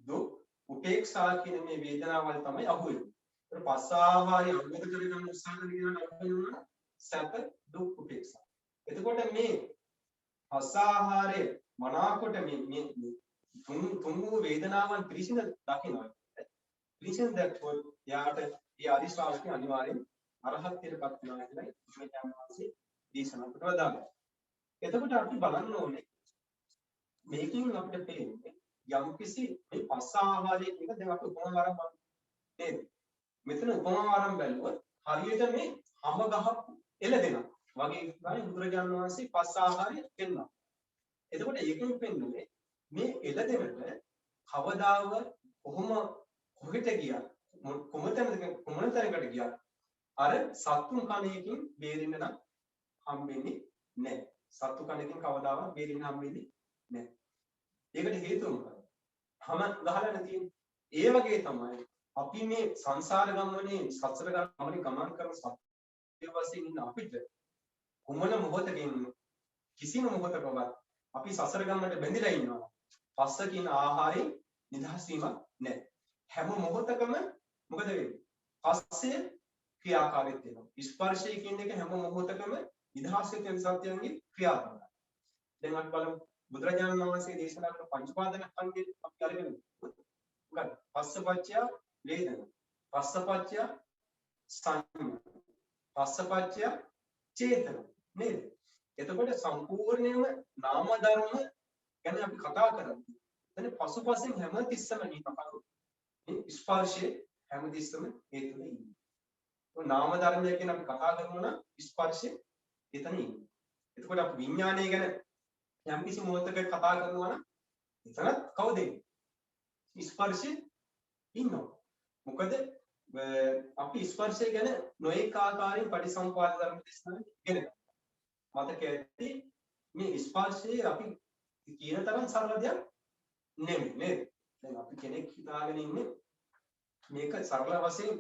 දුක්, උපේක්ෂා කියන මේ වේදනාවල් තමයි අහුවෙන්නේ. ඒක පස්සාහාරය අවබෝධ කරගන්න උත්සාහ කරන කෙනාට සැප, දුක්, උපේක්ෂා. එතකොට මේ පස්සාහාරය මනාකොට මේ තුන් වේදනාවන් පිරිසිඳ දකිනවා. පිරිසිඳ දැක්කොත් යාට ඒ ආදි ශ්‍රාවකයන් අනිවාර්යෙන් අරහත්ත්වයටපත් වෙනවා කියලායි බුදුරජාණන් වහන්සේ දේශනා කොට වදාළා. එතකොට අපි බලන්න ඕනේ මේකෙන් අපිට පේන්නේ යම්කිසි මේ පස්සාහාරයේ කියන දැන් අපි උපමාවරම් බලමු නේද? මෙතන උපමාවරම් බැලුවොත් හරියට මේ හැම ගහක් එළදෙනවා වගේ තමයි බුදුරජාණන් වහන්සේ පස්සාහාරය පෙන්වනවා. එතකොට ඒකෙන් පෙන්වන්නේ මේ එළදෙනට කවදාව කොහෙට ගියා කොමන තැනකට ගියා අර සත්තුන් කණයකින් බේරෙන්න නම් හම්බෙන්නේ නැහැ. සත්තු කණයකින් කවදාවත් බේරෙන්න හම්බෙන්නේ නැහැ. ඒකට හේතුව මොකක්ද? හැම ගහලා නැතිනේ. ඒ වගේ තමයි අපි මේ සංසාර ගමනේ සසර ගමනේ ගමන් කරන සත්‍ය වශයෙන් ඉන්න අපිට කොමන මොහොතකින් කිසිම මොහොතකවත් අපි සසර ගමනට බැඳිලා ඉන්නවා. පස්ස කියන ආහාරයෙන් නිදහස් වීමක් නැහැ. හැම මොහොතකම මොකද වෙන්නේ? පස්සේ ක්‍රියාකාරීත්වය වෙනවා. ස්පර්ශය කියන එක හැම මොහොතකම නිදහස් වෙන සත්‍යයන්ගේ ක්‍රියාත්මකයි. දැන් අපි බලමු බුදුරජාණන් වහන්සේ දේශනා කරන පංච පාදනස්කන්ධය අපි අරගෙන මොකද? පස්සපච්චය වේදනා, පස්සපච්චය සංඥා, පස්සපච්චය චේතන නේද? එතකොට සම්පූර්ණයෙන්ම නාම ධර්ම ගැන අපි කතා කරන්නේ. එතන පසුපසින් හැම තිස්සම නිකපරු මේ ස්පර්ශයේ හැම තිස්සම හේතුව ඉන්නේ. ඔය නාම ධර්මය ගැන අපි කතා කරනවා නම් ස්පර්ශය එතන ඉන්නේ. එතකොට අපි විඥානය ගැන යම් කිසි මොහොතක කතා කරනවා නම් එතනත් කවුද ඉන්නේ? ස්පර්ශය ඉන්නවා. මොකද අපි ස්පර්ශය ගැන නොඑක ආකාරයෙන් පටිසම්පාද ධර්ම දේශනා ඉගෙන ගන්නවා. මතක ඇති මේ ස්පර්ශය අපි කියන තරම් සරල දෙයක් නෙමෙයි නේද? දැන් අපි කෙනෙක් හිතාගෙන ඉන්නේ මේක සරල වශයෙන්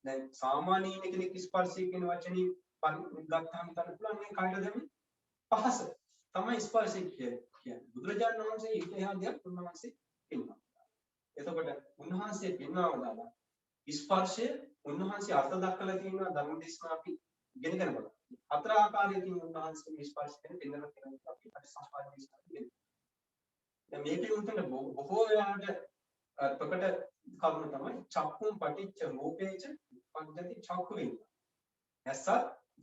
දැන් සාමාන්‍ය කෙනෙක් ස්පර්ශය කියන වචනේ ගත්තාම හිතන්න පුළුවන් මේ කයර දෙන්නේ පහස තමයි ස්පර්ශය කියන්නේ. බුදුරජාණන් වහන්සේ ඊට එහා දෙයක් උන්වහන්සේ පෙන්වනවා. එතකොට උන්වහන්සේ පෙන්වනවා ස්පර්ශය උන්වහන්සේ අර්ථ දක්වලා තියෙනවා ධර්ම දේශනා අපි ඉගෙන ගන්නකොට. හතර ආකාරයකින් උන්වහන්සේ ස්පර්ශ ගැන පෙන්වලා තියෙනවා අපි පරිසම්පාද දේශනා ඉගෙන. දැන් මේකෙන් උන්ට බොහෝ වෙලාවට ප්‍රකට කරුණ තමයි චක්කුම් පටිච්ච රූපේච පංචති චක්කු විඤ්ඤාණ. ඇස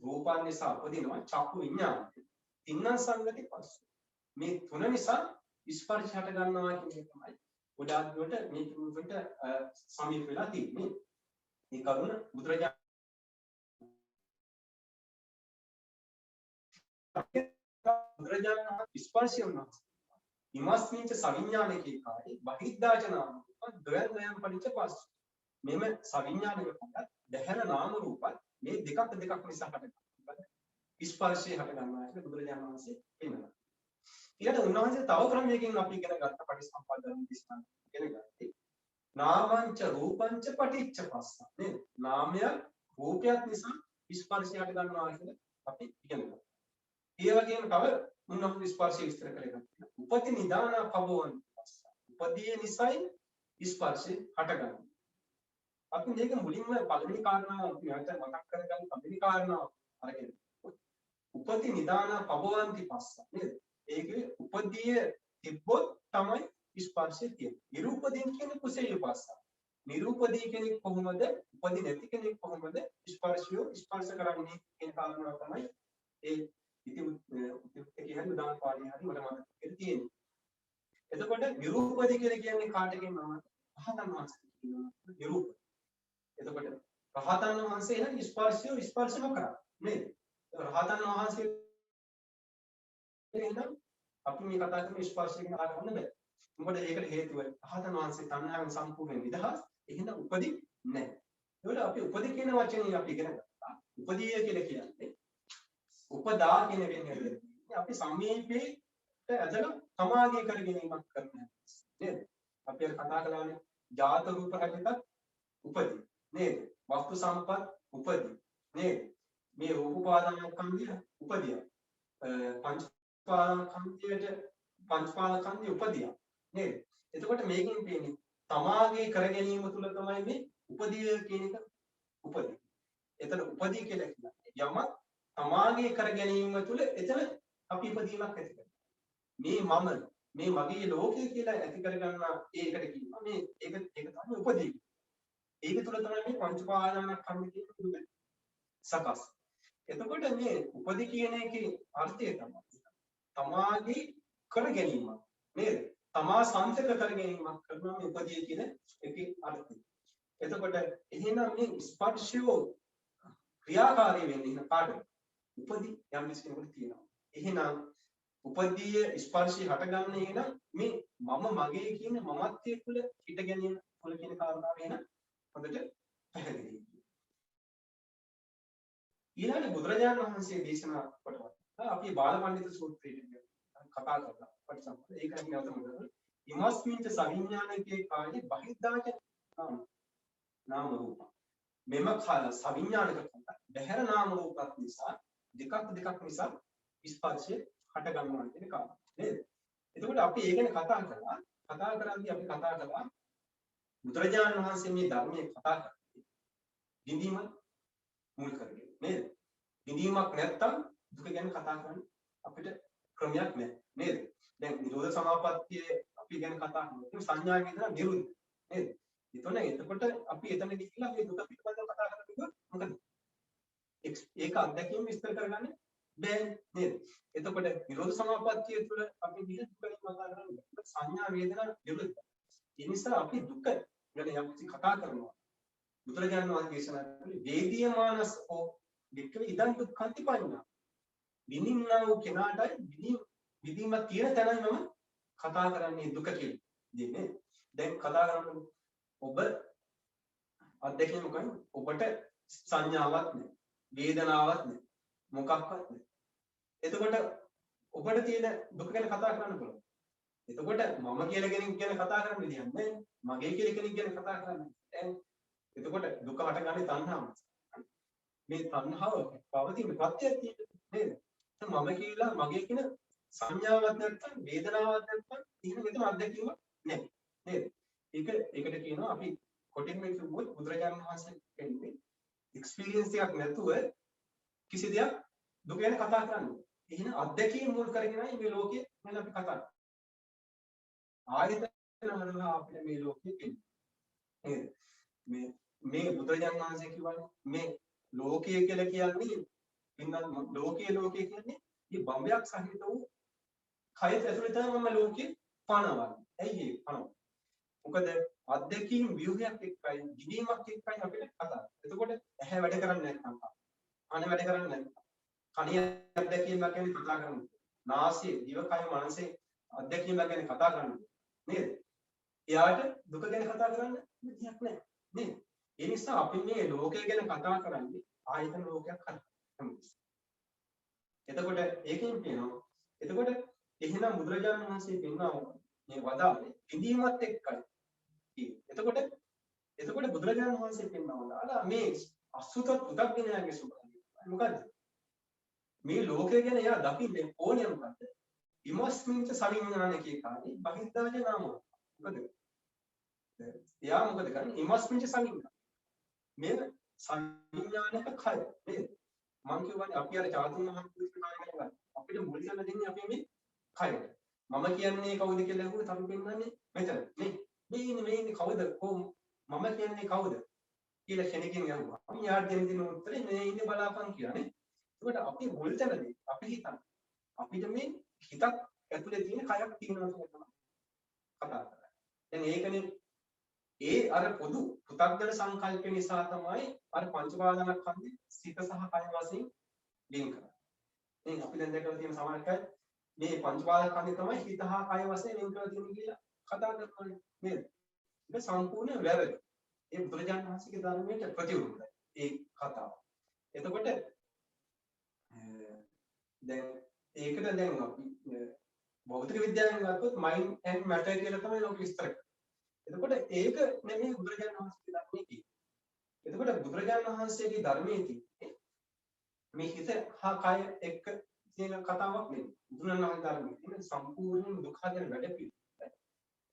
රූපන් නිසා උපදිනවා චක්කු විඤ්ඤාණය. තින්න සංගති පස්ස. මේ තුන නිසා ස්පර්ශ හට ගන්නවා කියන එක තමයි ගොඩාක් දුරට මේ රූපෙට සමීප වෙලා තියෙන්නේ. මේ කරුණ බුදුරජාණන් ස්පර්ශය වුණා. ඉමස්මින්ච සවිඥානිකේ කායි බහිද්ධාචනාම ද්වයන් පටිච්ච පස්ස. මෙම සවිඥානික කොට දැහැර නාම රූපත් මේ දෙකක් නිසා හටගන්නවා. ස්පර්ශය හට ගන්නවා කියලා බුදුරජාණන් වහන්සේ පෙන්නනවා. ඊට උන්වහන්සේ තව ක්‍රමයකින් අපි ඉගෙන ගත්ත පටිසම්පාද ධර්ම දේශනා ඉගෙන ගත්තේ නාමංච රූපංච පටිච්ච පස්ස. නේද? නාමය රූපයක් නිසා ස්පර්ශය හට ගන්නවා කියලා අපි ඉගෙන ගත්තා. ඒ වගේම තව උන්වහන්සේ ස්පර්ශය විස්තර කළේ උපති නිදාන පබෝන් පස්ස. උපදී නිසයි ස්පර්ශය හට ගන්නවා. අපි මේක මුලින්ම පළවෙනි කාරණාව අපි මතක් කරගන්න පළවෙනි කාරණාව අරගෙන උපති නිදාන පබවන්ති පස්ස නේද? ඒකේ උපදීය තිබ්බොත් තමයි ස්පර්ශය තියෙන්නේ. නිරූපදීන් කියන්නේ කුසල පස්ස. නිරූපදී කෙනෙක් කොහොමද? උපදී නැති කෙනෙක් කොහොමද ස්පර්ශය ස්පර්ශ කරන්නේ කියන කාරණාව තමයි ඒ ඉති කියන්නේ උදාන පාළිය හරි වල මතක තියෙන්නේ. එතකොට නිරූපදී කියලා කියන්නේ කාටගෙන් නම? රහතන් වහන්සේ කියනවා නිරූප. එතකොට රහතන් වහන්සේ නම් ස්පර්ශය ස්පර්ශ නොකරන නේද? රහතන් වහන්සේ එහෙනම් අපි මේ කතා කරන ස්පර්ශය ගැන කතා කරන්න බෑ. මොකද ඒකට හේතුව රහතන් වහන්සේ තණ්හාවෙන් සම්පූර්ණ නිදහස්. එහෙනම් උපදී නැහැ. ඒවල අපි උපදී කියන වචනේ අපි ඉගෙන ගත්තා. උපදීය කියලා කියන්නේ උපදා කියන වෙන්නේ අපි සමීපේ ඇදලා සමාධිය කර ගැනීමක් කරනවා නේද? අපි අර කතා කළානේ ජාත රූප රහිත උපදී නේද? වස්තු සම්පත් උපදී නේද? මේ රූප පාදනස්කන්ධය උපදිය. පංචපාදකන්ධය උපදිය නේද? එතකොට මේකෙන් තියෙන්නේ තමාගේ කර ගැනීම තුල තමයි මේ උපදිය කියන එක උපදී. එතන උපදී කියලා කියන්නේ යමක් තමාගේ කර ගැනීම තුල එතන අපි ඉපදීමක් ඇති කරනවා. මේ මගේ ලෝකය කියලා ඇති කරගන්න ඒකට කියනවා මේ ඒක තමයි උපදී. ඒක තුල තමයි මේ පංචපාදනස්කන්ධ කියන දුක සකස්. එතකොට මේ උපදී කියන එකේ අර්ථය තමයි තමාගේ කර ගැනීම නේද? තමා සංසක කර ගැනීමක් කරනවා මේ උපදී කියන එකේ අර්ථය. එතකොට එහෙනම් මේ ස්පර්ශය ක්‍රියාකාරී වෙන්නේ ඉන්න කාටද? උපදී යම් කිසිකෙනෙකුට තියෙනවා. එහෙනම් උපදීය ස්පර්ශي හටගන්නේ එහෙනම් මේ මම මගේ කියන මමත්වයේ තුල හිට ගැනීම තුල කියන කාරණාව එහෙනම් හොඳට පැහැදිලි. ඊළඟ බුදුරජාණන් වහන්සේ දේශනා කොට අපි බාලපඬිතු සූත්‍රයේ කතා කරලා පරිසම්පද ඒක අපි නැවත මොකද ඉමස්මින්ච සවිඥානිකේ කායේ බහිද්ධාච නාම රූප මෙම කාල සවිඥානික බහැර නාම රූපත් නිසා දෙකක් නිසා ස්පර්ශය හට ගන්නවා කියන කාරණා නේද? එතකොට අපි ඒ ගැන කතා කරද්දී අපි කතා කළා බුදුරජාණන් වහන්සේ මේ ධර්මයේ කතා කරන්නේ විඳීම මුල් කරගෙන නේද? විඳීමක් නැත්තම් දුක ගැන කතා කරන්න අපිට ක්‍රමයක් නැහැ නේද? දැන් නිරෝධ සමාපත්තිය අපි ගැන කතා කරනවා සංඥා වේදනා නිරුද්ධ නේද? එතකොට අපි එතන ගිහිල්ලා මේ දුක පිළිබඳව කතා කරනකොට මොකද? ඒක අත්දැකීම් විස්තර කරගන්නේ බෑ නේද? එතකොට නිරෝධ සමාපත්තිය තුළ අපි දිහා දුක ගැන කතා කරනවා සංඥා වේදනා නිරුද්ධ. ඒ නිසා අපි දුක ගැන යම්කිසි කතා කරනවා. බුදුරජාණන් වහන්සේ දේශනා කළේ වේදියමානසෝ වික්‍රම ඉදන් දුක්ඛන්ති පඤ්ඤා. විඳින්නා වූ කෙනාටයි විඳීම තියෙන තැනයි මම කතා කරන්නේ දුක කියලා. දෙන්නේ. දැන් කතා කරනකොට ඔබ අත්දැකීම මොකක්ද? ඔබට සංඥාවක් නැහැ. වේදනාවක් නැහැ. මොකක්වත් නැහැ. එතකොට ඔබට තියෙන දුක ගැන කතා කරන්න පුළුවන්. එතකොට මම කියලා කෙනෙක් ගැන කතා කරන්න විදියක් නැහැ. මගේ කියලා කෙනෙක් ගැන කතා කරන්න. එතකොට දුක හටගන්නේ තණ්හාව. මේ තණ්හාව පවතින ප්‍රත්‍යයක් තියෙන්නේ නේද? මම කියලා මගේ කියන සංඥාවක් නැත්නම් වේදනාවක් නැත්නම් ඉතින් මෙතන අත්දැකීමක් නැහැ නේද? ඒකට කියනවා අපි කොටින් මේ කිව්වොත් බුදුරජාණන් වහන්සේ කියන්නේ එක්ස්පීරියන්ස් එකක් නැතුව කිසි දෙයක් දුක ගැන කතා කරන්නේ. එහෙනම් අත්දැකීම් මුල් කරගෙනයි මේ ලෝකේ ගැන අපි කතා කරන්නේ. ආයතන වල අපිට මේ ලෝකෙ තියෙන්නේ නේද? මේ බුදුරජාණන් වහන්සේ කියවනේ මේ ලෝකය කියලා කියන්නේ ඉන්න ලෝකයේ කියන්නේ මේ බම්බයක් සහිත වූ කය ඇතුළේ තමයි මම ලෝකේ පනවන්නේ. ඇයි ඒ පනවන්නේ? මොකද අත්දැකීම් ව්‍යුහයක් එක්කයි විදීමක් එක්කයි අපිට කතා. එතකොට ඇහැ වැඩ කරන්නේ නැත්නම් කන වැඩ කරන්නේ නැත්නම් කණේ අත්දැකීමක් ගැන කතා කරන්නේ. නාසය, දිවකය, මනසේ අත්දැකීමක් ගැන කතා කරන්නේ. නේද? එයාට දුක ගැන කතා කරන්න විදියක් නැහැ. නේද? ඒ නිසා අපි මේ ලෝකය ගැන කතා කරන්නේ ආයතන ලෝකයක් කරා. එතකොට ඒකෙන් කියනවා එතකොට එහෙනම් බුදුරජාණන් වහන්සේ පෙන්වනවා මේ වදාළේ විඳීමත් එක්කයි. එතකොට බුදුරජාණන් වහන්සේ පෙන්වනවා මේ අසුත පුදග්ගණයාගේ ස්වභාවය. මොකද්ද? මේ ලෝකය ගැන එයා දකින්නේ ඕනේ මොකද්ද? ඉමස්මින්ච සවිඥානිකේ කාණේ බහිද්ධාජ නාම. මොකද? එයා මොකද කරන්නේ? ඉමස්මින්ච සවිඥාන. මේ සංඥානක කය නේද? මම කියවනේ අපි අර චාතුම් මහත්මයාගේ කාර්යය ගන්න. අපිට මුල් කරලා දෙන්නේ අපි මේ කයට. මම කියන්නේ කවුද කියලා අහුවොත් අපි පෙන්නන්නේ මෙතන. මේ ඉන්නේ කවුද? මම කියන්නේ කවුද කියලා කෙනකින් අහුවා. අපි යාට දෙන්න උත්තරේ මේ ඉන්නේ බලාපන් කියලානේ. ඒකට අපි මුල් තැනදී අපි හිතන්නේ අපිට මේ හිතක් ඇතුලේ තියෙන කයක් තියෙනවා කියලා තමයි කතා කරන්නේ. දැන් ඒකනේ ඒ අර පොදු පුතග්ජන සංකල්ප නිසා තමයි අර පංචපාදනස්කන්ධේ සිත සහ කය වශයෙන් ලින්ක් කරන්නේ. දැන් අපි දැන් දැකලා තියෙන සමහරක් අය මේ පංචපාදනස්කන්ධේ තමයි හිත හා කය වශයෙන් ලින්ක් කරලා තියෙන්නේ කියලා කතා කරනවා නේද? ඒක සම්පූර්ණ වැරදි. ඒ බුදුරජාණන් වහන්සේගේ ධර්මයට ප්‍රතිවිරුද්ධයි ඒ කතාව. එතකොට දැන් ඒකට දැන් අපි භෞතික විද්‍යාවෙන් ගත්තොත් මයින්ඩ් ඇන්ඩ් මැටර් කියලා තමයි ලෝක විස්තර කරන්නේ. එතකොට ඒක නෙමෙයි බුදුරජාණන් වහන්සේගේ ධර්මයේ තියෙන්නේ. එතකොට බුදුරජාණන් වහන්සේගේ ධර්මයේ තියෙන්නේ මේ හිත හා කය එක්ක තියෙන කතාවක් නෙමෙයි. බුදුරජාණන් වහන්සේ ධර්මයේ තියෙන සම්පූර්ණ දුක හදන වැඩ පිළිවෙල.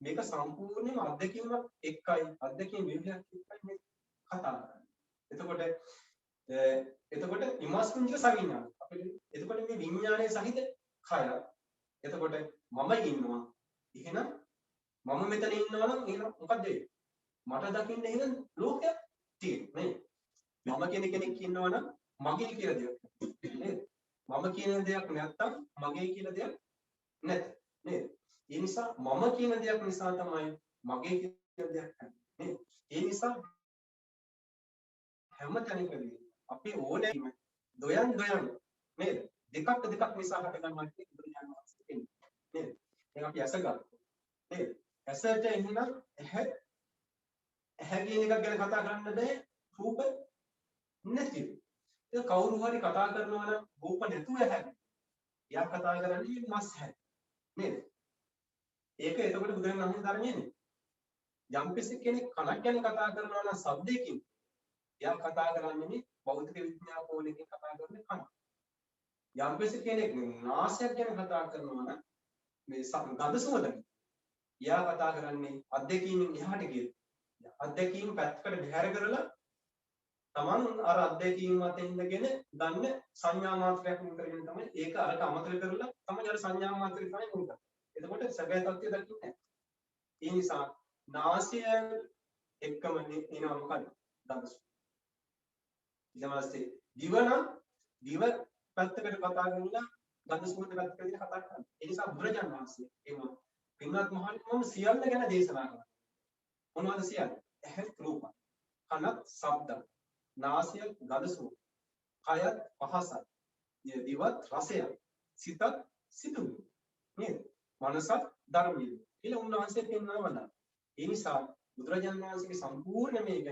මේක සම්පූර්ණයෙන්ම අත්දැකීමක් එක්කයි අත්දැකීම් විභයක් එක්කයි මේ කතා කරන්නේ. එතකොට ඉමස්මින්ජ සවිඥාන අපිට එතකොට මේ විඥානයේ සහිත කය. එතකොට මම ඉන්නවා. එහෙනම් මම මෙතන ඉන්නවා නම් එහෙනම් මොකද මට දකින්න එහෙනම් ලෝකයක් තියෙන්නේ නේ. මම කෙනෙක් ඉන්නවා නම් මගේ කියලා දෙයක් නේද? මම කියන දෙයක් නැත්තම් මගේ කියලා දෙයක් නැත නේද? ඒ නිසා මම කියන දෙයක් නිසා තමයි මගේ කියන දෙයක් නේද? ඒ නිසා හැම තැනකදී අපි ඕනේ දොයන් නේද? දෙකක් නිසා හට ගන්නවා කියන බුදුරජාණන් වහන්සේ කියන්නේ නේද? දැන් අපි ඇස ගන්නවා නේද? ඇසට එහෙනම් ඇහැ කියන එකක් ගැන කතා කරන්න බෑ රූප නැති. ඒක කවුරු හරි කතා කරනවා නම් රූප නැතුව ඇහැ. එයා කතා කරන්නේ මස් ඇහැ නේද? ඒක එතකොට බුදුරජාණන් වහන්සේ ධර්මයේ නේ. යම් කෙනෙක් කනක් ගැන කතා කරනවා නම් ශබ්දයකින් එයා කතා කරන්නේ මේ භෞතික විද්‍යාවෝලකින් කතා කරන්නේ කන. යම් කෙනෙක් නාසයක් ගැන කතා කරනවා නම් මේ ගඳ සුවඳ එයා කතා කරන්නේ අත්දැකීමෙන් එහාට ගිහින් අත්දැකීම් පැත්තකට බැහැර කරලා Taman අර අත්දැකීම් මත ඉඳගෙන ගන්න සංඥා මාත්‍රයක් මුල් කරගෙන තමයි ඒක අරට අමතක කරලා තමයි අර සංඥා මාත්‍රය තමයි මුල් කරන්නේ. එතකොට සැබෑ තත්ත්වය දකින්නේ නැහැ. ඒ නිසා නාසය එක්කම එනවා මොකද? දවස්. ඊළඟට දිව පැත්තකට කතා කරලා ගඳ සුවඳ පැත්තකට කතා කරනවා. ඒ නිසා බුදුරජාණන් වහන්සේ එනවා පින්වත් මහණෙනි සියල්ල ගැන දේශනා කරනවා. මොනවද සියල්ල? ඇහත් රූප, කනත් ශබ්ද, නාසය ගඳ සුවඳ, කයත් පහස, දිවත් රසය, සිතත් සිතුවිලි. නේද? මනසත් ධර්මය. කියලා උන්වහන්සේ පෙන්වනවා. ඒ නිසා බුදුරජාණන් වහන්සේගේ සම්පූර්ණ මේක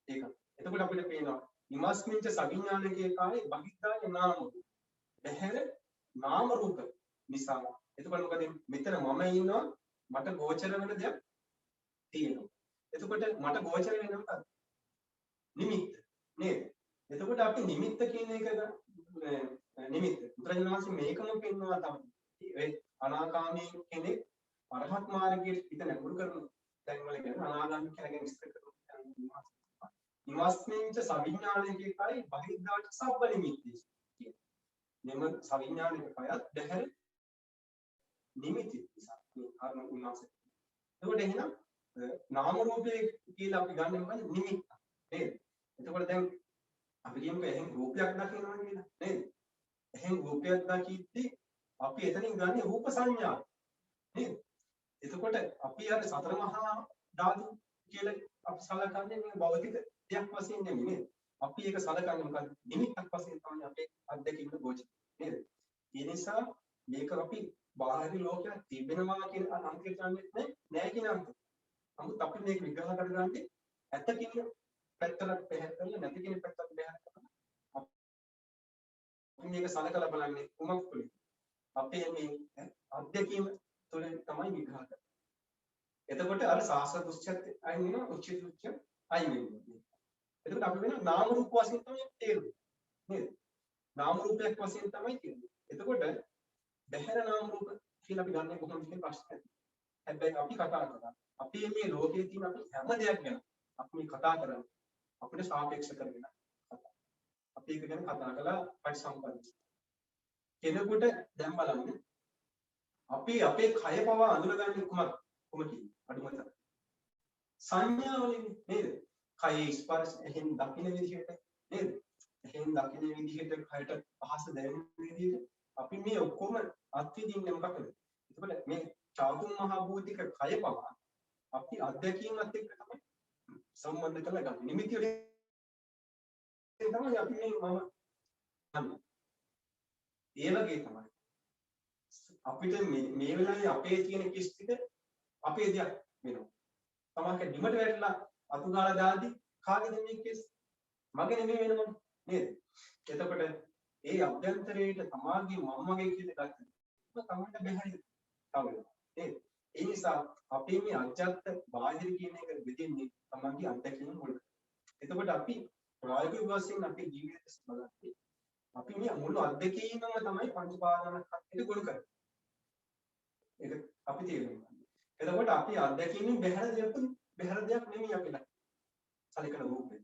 ඒක. එතකොට අපිට පේනවා ඉමස්මින්ච සවිඥානිකේ කායේ බහිද්ධාය නාම රූප. බහැර නාම රූප නිසා එතකොට මොකද මෙතන මම ඉන්නවා මට ගෝචර වෙන දෙයක් තියෙනවා. එතකොට මට ගෝචර වෙන්නේ මොකක්ද? නිමිත්ත නේද? එතකොට අපි නිමිත්ත කියන එක නිමිත්ත බුදුරජාණන් වහන්සේ මේකම පෙන්වනවා තමයි. ඒ අනාගාමී කෙනෙක් අරහත් මාර්ගයේ පිට නැඹුරු කරනවා. දැන් වල කියන්නේ අනාගාමී කෙනෙක් විස්තර කරනවා. ඉමස්මින්ච සවිඥානිකේ කායේ බහිද්ධාට සබ්බ නිමිත්තේ. මෙම සවිඥානික කයත් බහැර නිමිති නිසා මේ කර්ම උන්වහන්සේ. එතකොට එහෙනම් නාම රූපේ කියලා අපි ගන්න මොකද නිමිත්ත නේද? එතකොට දැන් අපි කියමු එහෙන් රූපයක් දකිනවා කියලා නේද? එහෙන් රූපයක් දකිද්දී අපි එතනින් ගන්න රූප සංඥා නේද? එතකොට අපි අර සතර මහා ධාතු කියලා අපි සලකන්නේ මේ භෞතික දෙයක් වශයෙන් නෙමෙයි නේද? අපි ඒක සලකන්නේ මොකද? නිමිත්තක් වශයෙන් තමයි අපේ අත්දැකීම ගෝචර නේද? ඒ නිසා මේක අපි බාහිර ලෝකයක් තිබෙනවා කියන අන්තිමට යන්නේ නැහැ කියන අන්ත. නමුත් අපි මේක විග්‍රහ කරගන්නේ ඇත්ත කියන පැත්තට පැහැදිලි නැති කියන පැත්තට බැහැ කරලා අපි මේක සලකලා බලන්නේ කුමක් තුලින්? අපේ මේ අත්දැකීම තුලින් තමයි විග්‍රහ කරන්නේ. එතකොට අර සාස්ත්‍ර දුෂ්චත් අයින් වෙනවා උච්චිත දුෂ්චත් අයින් වෙනවා. එතකොට අපි වෙන නාම රූප වශයෙන් තමයි තේරුනේ. නේද? නාම රූපයක් වශයෙන් තමයි තේරුනේ. එතකොට බහැර නාම රූප කියලා අපි ගන්නේ කොහොමද කියන ප්‍රශ්නය. හැබැයි අපි කතා කරා අපි මේ ලෝකයේ තියෙන අපි හැම දෙයක් ගැන අපි කතා කරන්නේ අපිට සාපේක්ෂ කරගෙන කතා. අපි ඒක ගැන කතා කළා පටිසම්පන්න. කෙනෙකුට දැන් බලන්න අපි අපේ කය පවා අඳුරගන්නේ කොහොමද අඩුමත සංඥාවලින් නේද? කයේ ස්පර්ශ එහෙන් දකින්න විදිහට නේද? එහෙන් දකින්න විදිහට කයට පහස දැනෙන විදිහට අපි මේ ඔක්කොම අත්විඳින්නේ මොකක්ද? එතකොට මේ චාතුම් මහා භූතික කය පවා අපි අධ්‍යක්ීමත් එක්ක තමයි සම්බන්ධ කරලා ගන්න. නිමිති වලින් තමයි අපි මේ මම ගන්න. ඒ වගේ තමයි අපිට මේ වෙලාවේ අපේ තියෙන කිස් ටික අපේ දෙයක් වෙනවා. තමක නිමට වැටලා අතු ගාලා දාද්දි කාගේද මේ කිස්? මගේ නෙමෙයි වෙනවනේ නේද? එතකොට ඒ අභ්‍යන්තරයේට තමාගේ මමගේ කියලා ගන්න. තමන්ට බැහැරි තව නේද? ඒ නිසා අපේ මේ අජත්ත බාහිර කියන එක දෙදෙන්නේ තමන්ගේ අත්දැකීම් වල. එතකොට අපි ප්‍රායෝගික වශයෙන් අපේ ජීවිතය බලද්දී අපි මේ මුළු අත්දැකීමම තමයි පංච පාදානස්කන්ධයට ගොනු කරන්නේ. ඒක අපි තේරුම් ගන්න. එතකොට අපි අත්දැකීමෙන් බැහැර දෙයක් නෙමෙයි අපිට සලකන රූපේ.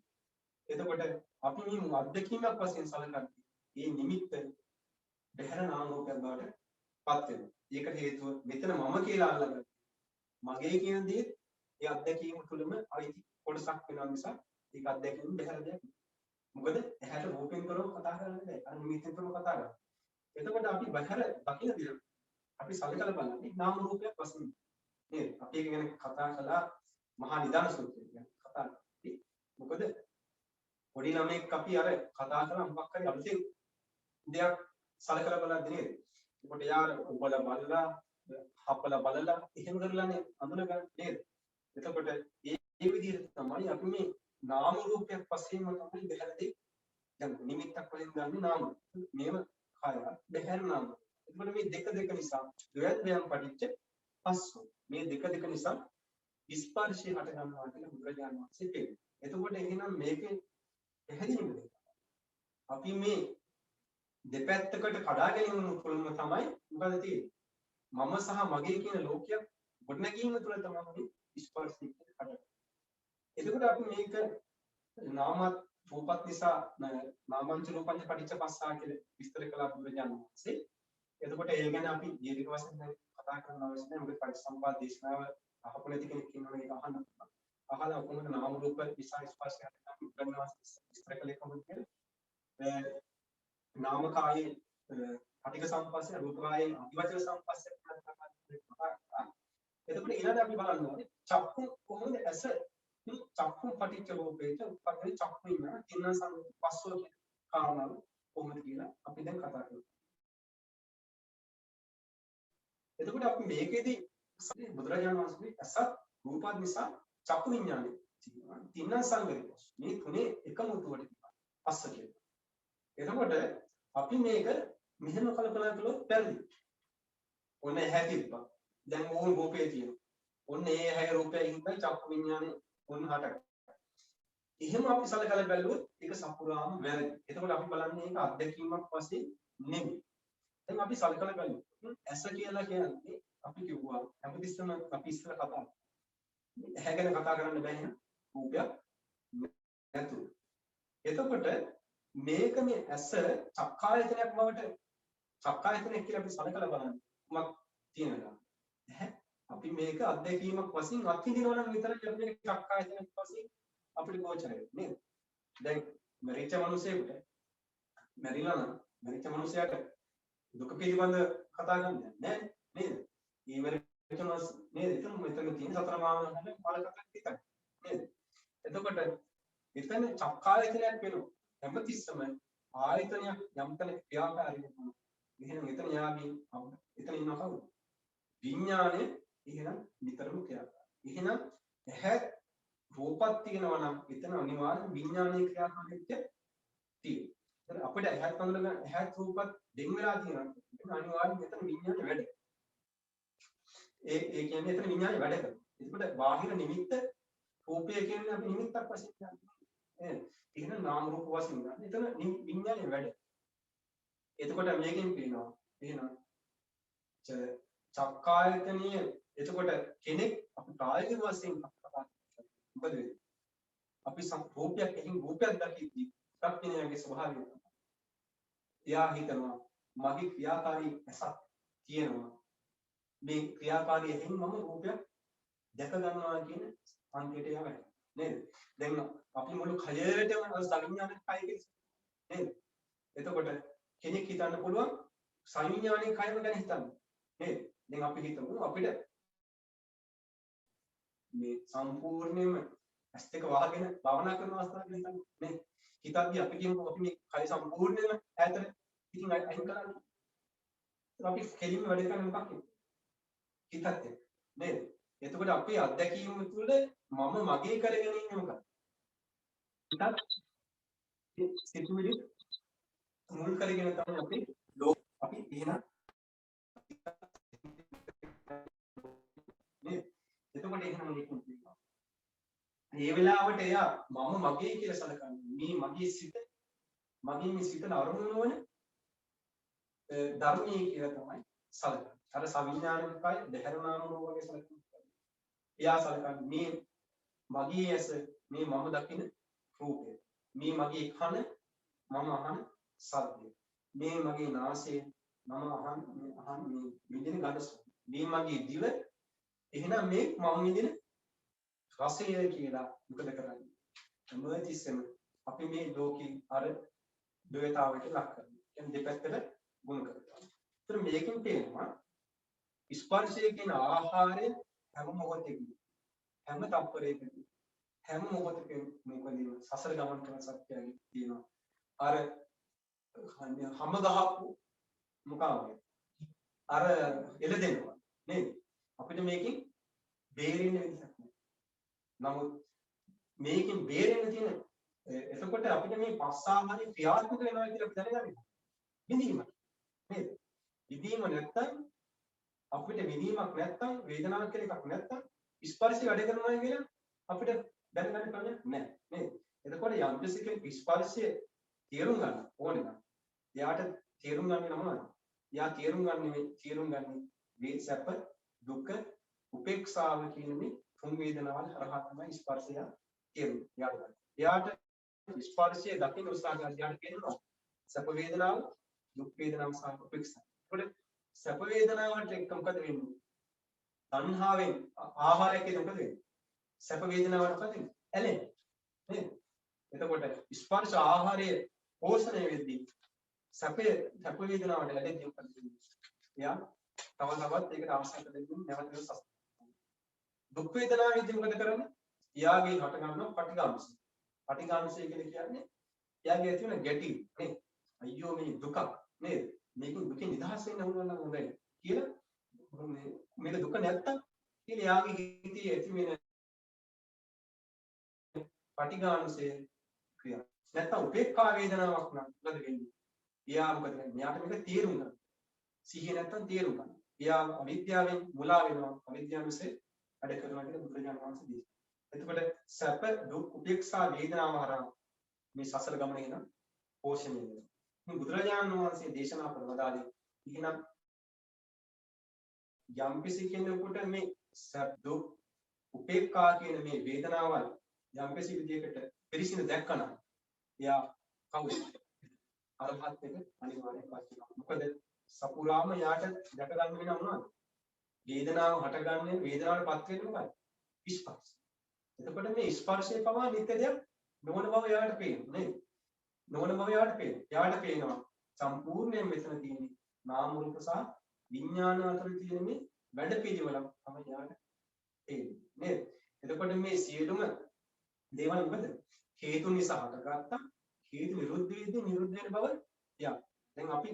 එතකොට අපි මේ අත්දැකීමක් වශයෙන් සලකන්නේ මේ නිමිත්ත බැහැර නාම රූපයක් බවට පත් වෙනවා. ඒකට හේතුව මෙතන මම කියලා අල්ලගන්න. මගේ කියන දේ ඒ අත්දැකීම තුළම අයිති කොටසක් වෙනවා නිසා ඒක අත්දැකීම බැහැර දෙයක්. මොකද එහාට රූපෙන් කරව කතා කරන්නේ නැහැ. අර නිමිත්තෙන් කරව කතා කරනවා. එතකොට අපි බහැර දකින්න දින අපි සලකලා බලන්නේ නාම රූපයක් වශයෙන් නේද? අපි ඒක ගැන කතා කළා මහා නිදාන සූත්‍රය ගැන කතා කරලා. මොකද පොඩි ළමෙක් අපි අර කතා කරලා මොකක් හරි අලුතෙන් දෙයක් සලකලා බලද්දී නේද? ඒකට යාර උඹලා බලලා හපලා බලලා එහෙම කරලානේ අඳුනගන්නේ නේද? එතකොට ඒ විදිහට තමයි අපි මේ නාම රූපයක් වශයෙන්ම තමයි බහැරදී දැන් නිමිත්තක් වලින් ගන්න නාම මේව කය බහැර නාම. එතකොට මේ දෙක නිසා ද්වයත්වයන් පටිච්ච පස්සෝ මේ දෙක නිසා ස්පර්ශය හට ගන්නවා කියලා බුදුරජාණන් වහන්සේ කියනවා. එතකොට එහෙනම් මේකේ පැහැදිලිම දෙයක්. අපි මේ දෙපැත්තකට කඩා ගැනීම තුළම තමයි මොකද තියෙන්නේ? මම සහ මගේ කියන ලෝකයක් ගොඩනැගීම තුළ තමයි ස්පර්ශය කඩන්නේ. එතකොට අපි මේක නාමත් රූපත් නිසා නාමංච රූපංච පටිච්චපස්සා කියලා විස්තර කළා බුදුරජාණන් වහන්සේ. එතකොට ඒ ගැන අපි දීර්ඝ වශයෙන් කතා කරන්න අවශ්‍ය නැහැ. මොකද පරිසම්පාද දේශනාව අහපු නැති කෙනෙක් ඉන්නවා මේක අහන්න. අහලා කොහොමද නාම රූප නිසා ස්පර්ශය හටගන්නවා විස්තර කළේ කොහොමද කියලා. නාම කායේ පටිඝ සම්පස්සේ රූප කායේ අධිවචන සම්පස්සේ කරනවා. එතකොට ඊළඟට අපි බලන්න ඕනේ චක්කු කොහොමද ඇස චක්කු පටිච්ච රූපේට උපන්නේ චක්කු ඉන්න තින්න පස්සෝ කියන කාරණාව කොහොමද කියලා අපි දැන් කතා කරමු. එතකොට අපි මේකෙදි බුදුරජාණන් වහන්සේ ඇසත් රූපත් නිසා චක්කු විඥානෙ තින්න සංගරිතස් මේ තුනේ එකමුතුවට පස්ස කියනවා. එතකොට අපි මේක මෙහෙම කල්පනා කළොත් පැරදි. ඔන්න ඇහැ තිබ්බා. දැන් ඕන රූපේ තියෙනවා. ඔන්න ඒ ඇහැ රූපයේ හින්දා චක්කු විඥානෙ ඔන්න හටගන්නවා. එහෙම අපි සලකලා බැලුවොත් ඒක සම්පූර්ණම වැරදි. එතකොට අපි බලන්නේ ඒක අත්දැකීමක් වශයෙන් නෙමෙයි. දැන් අපි සලකලා බලමු. ඇස කියලා කියන්නේ අපි කිව්වා හැමතිස්සම අපි ඉස්සර කතා කරා. ඇහැ ගැන කතා කරන්න බෑ නේද? රූපයක් නැතුව. එතකොට මේක මේ ඇස චක්කායතනයක් බවට චක්කායතනයක් කියලා අපි සලකලා බලන්න. මොකක් තියෙනවද? අපි මේක අත්දැකීමක් වශයෙන් අත්විඳිනවා නම් විතරයි අපි මේක චක්කායතනයක් වශයෙන් අපිට ගෝචර වෙන්නේ නේද? දැන් මරිච්ච මිනිසෙකුට මැරිලා නම් මරිච්ච මිනිසයාට දුක පිළිබඳ කතා කරන්නේ නැහැ නේද? ඊවරේකනස් නේද? එතන මෙතන තියෙන සතර මහා මහල බලකටක් විතරයි නේද? එතකොට එතන චක්කායතනයක් වෙනවා. හැමතිස්සම ආයතනයක් යම් තැනක ක්‍රියාකාරී වෙනවා. එහෙනම් එතන යාගේ එතන ඉන්න කවුද? විඥානය එහෙනම් නිතරම ක්‍රියාකාරී. එහෙනම් ඇහැ රූපත් තියෙනවා නම් එතන අනිවාර්යෙන් විඥානයේ ක්‍රියාකාරීත්වය තියෙනවා. ඒත් අපිට ඇහත් අඳුරගෙන ඇහත් රූපත් දෙන් වෙලා තියෙනවා. එතන අනිවාර්යෙන් එතන විඥානය වැඩ. ඒ කියන්නේ එතන විඥානය වැඩ කරනවා. ඒකට බාහිර නිමිත්ත රූපය කියන්නේ අපි නිමිත්තක් වශයෙන් ගන්නවා. එහෙනම් නාම රූප වශයෙන් ගන්න. එතන විඥානය වැඩ. එතකොට මේකෙන් පේනවා. එහෙනම් චක්කායතනීය එතකොට කෙනෙක් අපි ප්‍රායෝගික වශයෙන් කතා කරනවා. මොකද අපි රූපයක් එකකින් රූපයක් දකිද්දී ප්‍රඥාවේ ස්වභාවය. එයා හිතනවා මගේ ක්‍රියාකාරී ඇසක් තියෙනවා. මේ ක්‍රියාකාරී ඇහෙන් මම රූපයක් දැක ගන්නවා කියන අන්තිමට යවයි. නේද? දැන් අපි මුළු කයයටම සංඥාන කය කියලා නේද? එතකොට කෙනෙක් හිතන්න පුළුවන් සංඥානේ කයම ගැන හිතන්න. නේද? දැන් අපි හිතමු අපිට මේ සම්පූර්ණයෙන්ම ඇස් දෙක වහගෙන භාවනා කරන අවස්ථාවක් හිතන්න නේ. හිතද්දී අපි කියමු අපි මේ කය සම්පූර්ණයෙන්ම ඈතට ඉතින් අයින් කරන්නේ. අපි කෙලින්ම වැඩ කරන්නේ මොකක්ද? හිතත් එක්ක නේද? එතකොට අපේ අත්දැකීම තුළ මම මගේ කරගෙන ඉන්නේ මොකක්ද? හිතත් සිතුවිලි මුල් කරගෙන තමයි අපි එහෙනම් නේද? එතකොට එහෙනම් මේක තියෙනවා. මේ වෙලාවට එයා මම මගේ කියලා සලකන්නේ මේ මගේ සිත මගේ මේ සිත අරමුණු වන ධර්මයේ කියලා තමයි සලකන්නේ. අර සවිඥානිකයි දෙහැර නාම රූප වගේ සලකන්නේ. එයා සලකන්නේ මේ මගේ ඇස මේ මම දකින රූපය. මේ මගේ කන මම අහන ශබ්දය. මේ මගේ නාසය මම අහන මේ විඳින ගඳ සුවඳ. මේ මගේ දිව එහෙනම් මේ මම විඳින රසය කියලා මොකද කරන්නේ? හැමතිස්සෙම අපි මේ ලෝකේ අර ද්වේතාවයට ලක් කරනවා. කියන්නේ දෙපැත්තට ගුණ කරනවා. ඒතර මේකෙන් තේරෙනවා ස්පර්ශය කියන ආහාරය හැම මොහොතකදී හැම තත්පරයකදී හැම මොහොතකම මොකදීම සසර ගමන් කරන සත්‍යයයි තියෙනවා. අර හැම ගහපු මොකක්ද? අර එළදෙනවා නේද? අපිට මේකෙන් බේරෙන්න විදිහක් නැහැ. නමුත් මේකෙන් බේරෙන්න තියෙන එතකොට අපිට මේ පස්සාමාරි ක්‍රියාත්මක වෙනවා කියලා අපි දැනගන්න. විඳීම නේද? විඳීම නැත්තම් අපිට විඳීමක් නැත්තම් වේදනාවක් කියලා එකක් නැත්තම් ස්පර්ශය වැඩ කරනවා කියලා අපිට දැනගන්න කලින් නැහැ නේද? එතකොට යම් කෙනෙක් ස්පර්ශය තේරුම් ගන්න ඕනේ නම් එයාට තේරුම් ගන්න මොනවද? එයා තේරුම් ගන්න මේ සැප දුක උපේක්ෂාව කියන මේ තුන් වේදනාවල් හරහා තමයි ස්පර්ශය තේරුම් ගන්න. එයාට ස්පර්ශය දකින්න උත්සාහ කරලා එයාට කියනවා සැප වේදනාව දුක් වේදනාව සහ උපේක්ෂාව. ඒකට සැප වේදනාවට එක්ක මොකද වෙන්නේ? තණ්හාවෙන් ආහාරයක් කියන මොකද වෙන්නේ? සැප වේදනාවට මොකද වෙන්නේ? ඇලෙන්නේ. නේද? එතකොට ස්පර්ශ ආහාරයේ පෝෂණය වෙද්දී සැප වේදනාවට ඇලෙන්නේ මොකද වෙන්නේ? එයා තවත් ඒකට අවශ්‍ය දෙන්නේ නැවත සස්ත. දුක් වේදනාවේදී මොකද කරන්නේ? එයාගේ හට ගන්නවා පටිඝානුසය. පටිඝානුසය කියන්නේ එයාගේ ඇති වෙන ගැටීම් නේද? අයියෝ මේ දුක නේද? මේක දුකෙන් නිදහස් වෙන්න ඕන නම් හොඳයි කියලා මේක දුක නැත්තම් කියලා එයාගේ හිතේ ඇති වෙන පටිඝානුසය ක්‍රියා. නැත්තම් උපේක්ඛා වේදනාවක් නම් මොකද වෙන්නේ? එයා මොකද කරන්නේ? එයාට මේක තේරුම් ගන්න. සිහිය නැත්තම් තේරුම් ගන්න. එයා අවිද්‍යාවෙන් මුලා වෙනවා. අවිද්‍යාවන්සේ වැඩ කරනවා කියලා බුදුරජාණන් වහන්සේ දේශනා. එතකොට සැප දුක් උපේක්ෂා වේදනාව හරහා මේ සසල ගමන එන පෝෂණය වෙනවා. මේ බුදුරජාණන් වහන්සේ දේශනා කරන වදාළේ එහෙනම් යම්කිසි කෙනෙකුට මේ සැප දුක් උපේක්ඛා කියන මේ වේදනාවල් යම්කිසි විදියකට පිරිසිදු දැක්කනම් එයා කවුද? අරහත් එක අනිවාර්යෙන් පස්සේ. මොකද සපුරාම යාට දැක ගන්න වෙන මොනවද? වේදනාව හටගන්නේ වේදනාවටපත් වෙන්නේ මොකක්ද? ස්පර්ශ. එතකොට මේ ස්පර්ශයේ පවා නිත්‍ය දෙයක් නොවන බව යාට පේනවා නේද? නොවන බව යාට පේනවා. යාට පේනවා සම්පූර්ණයෙන් මෙතන තියෙන්නේ නාම රූප සහ විඥාන අතර තියෙන මේ වැඩපිළිවෙලක් තමයි යාට තේරෙන්නේ නේද? එතකොට මේ සියලුම දේවල් මොකද? හේතු නිසා හටගත්තා. හේතු නිරුද්ධ වෙද්දී නිරුද්ධ වෙන බව යා. දැන් අපි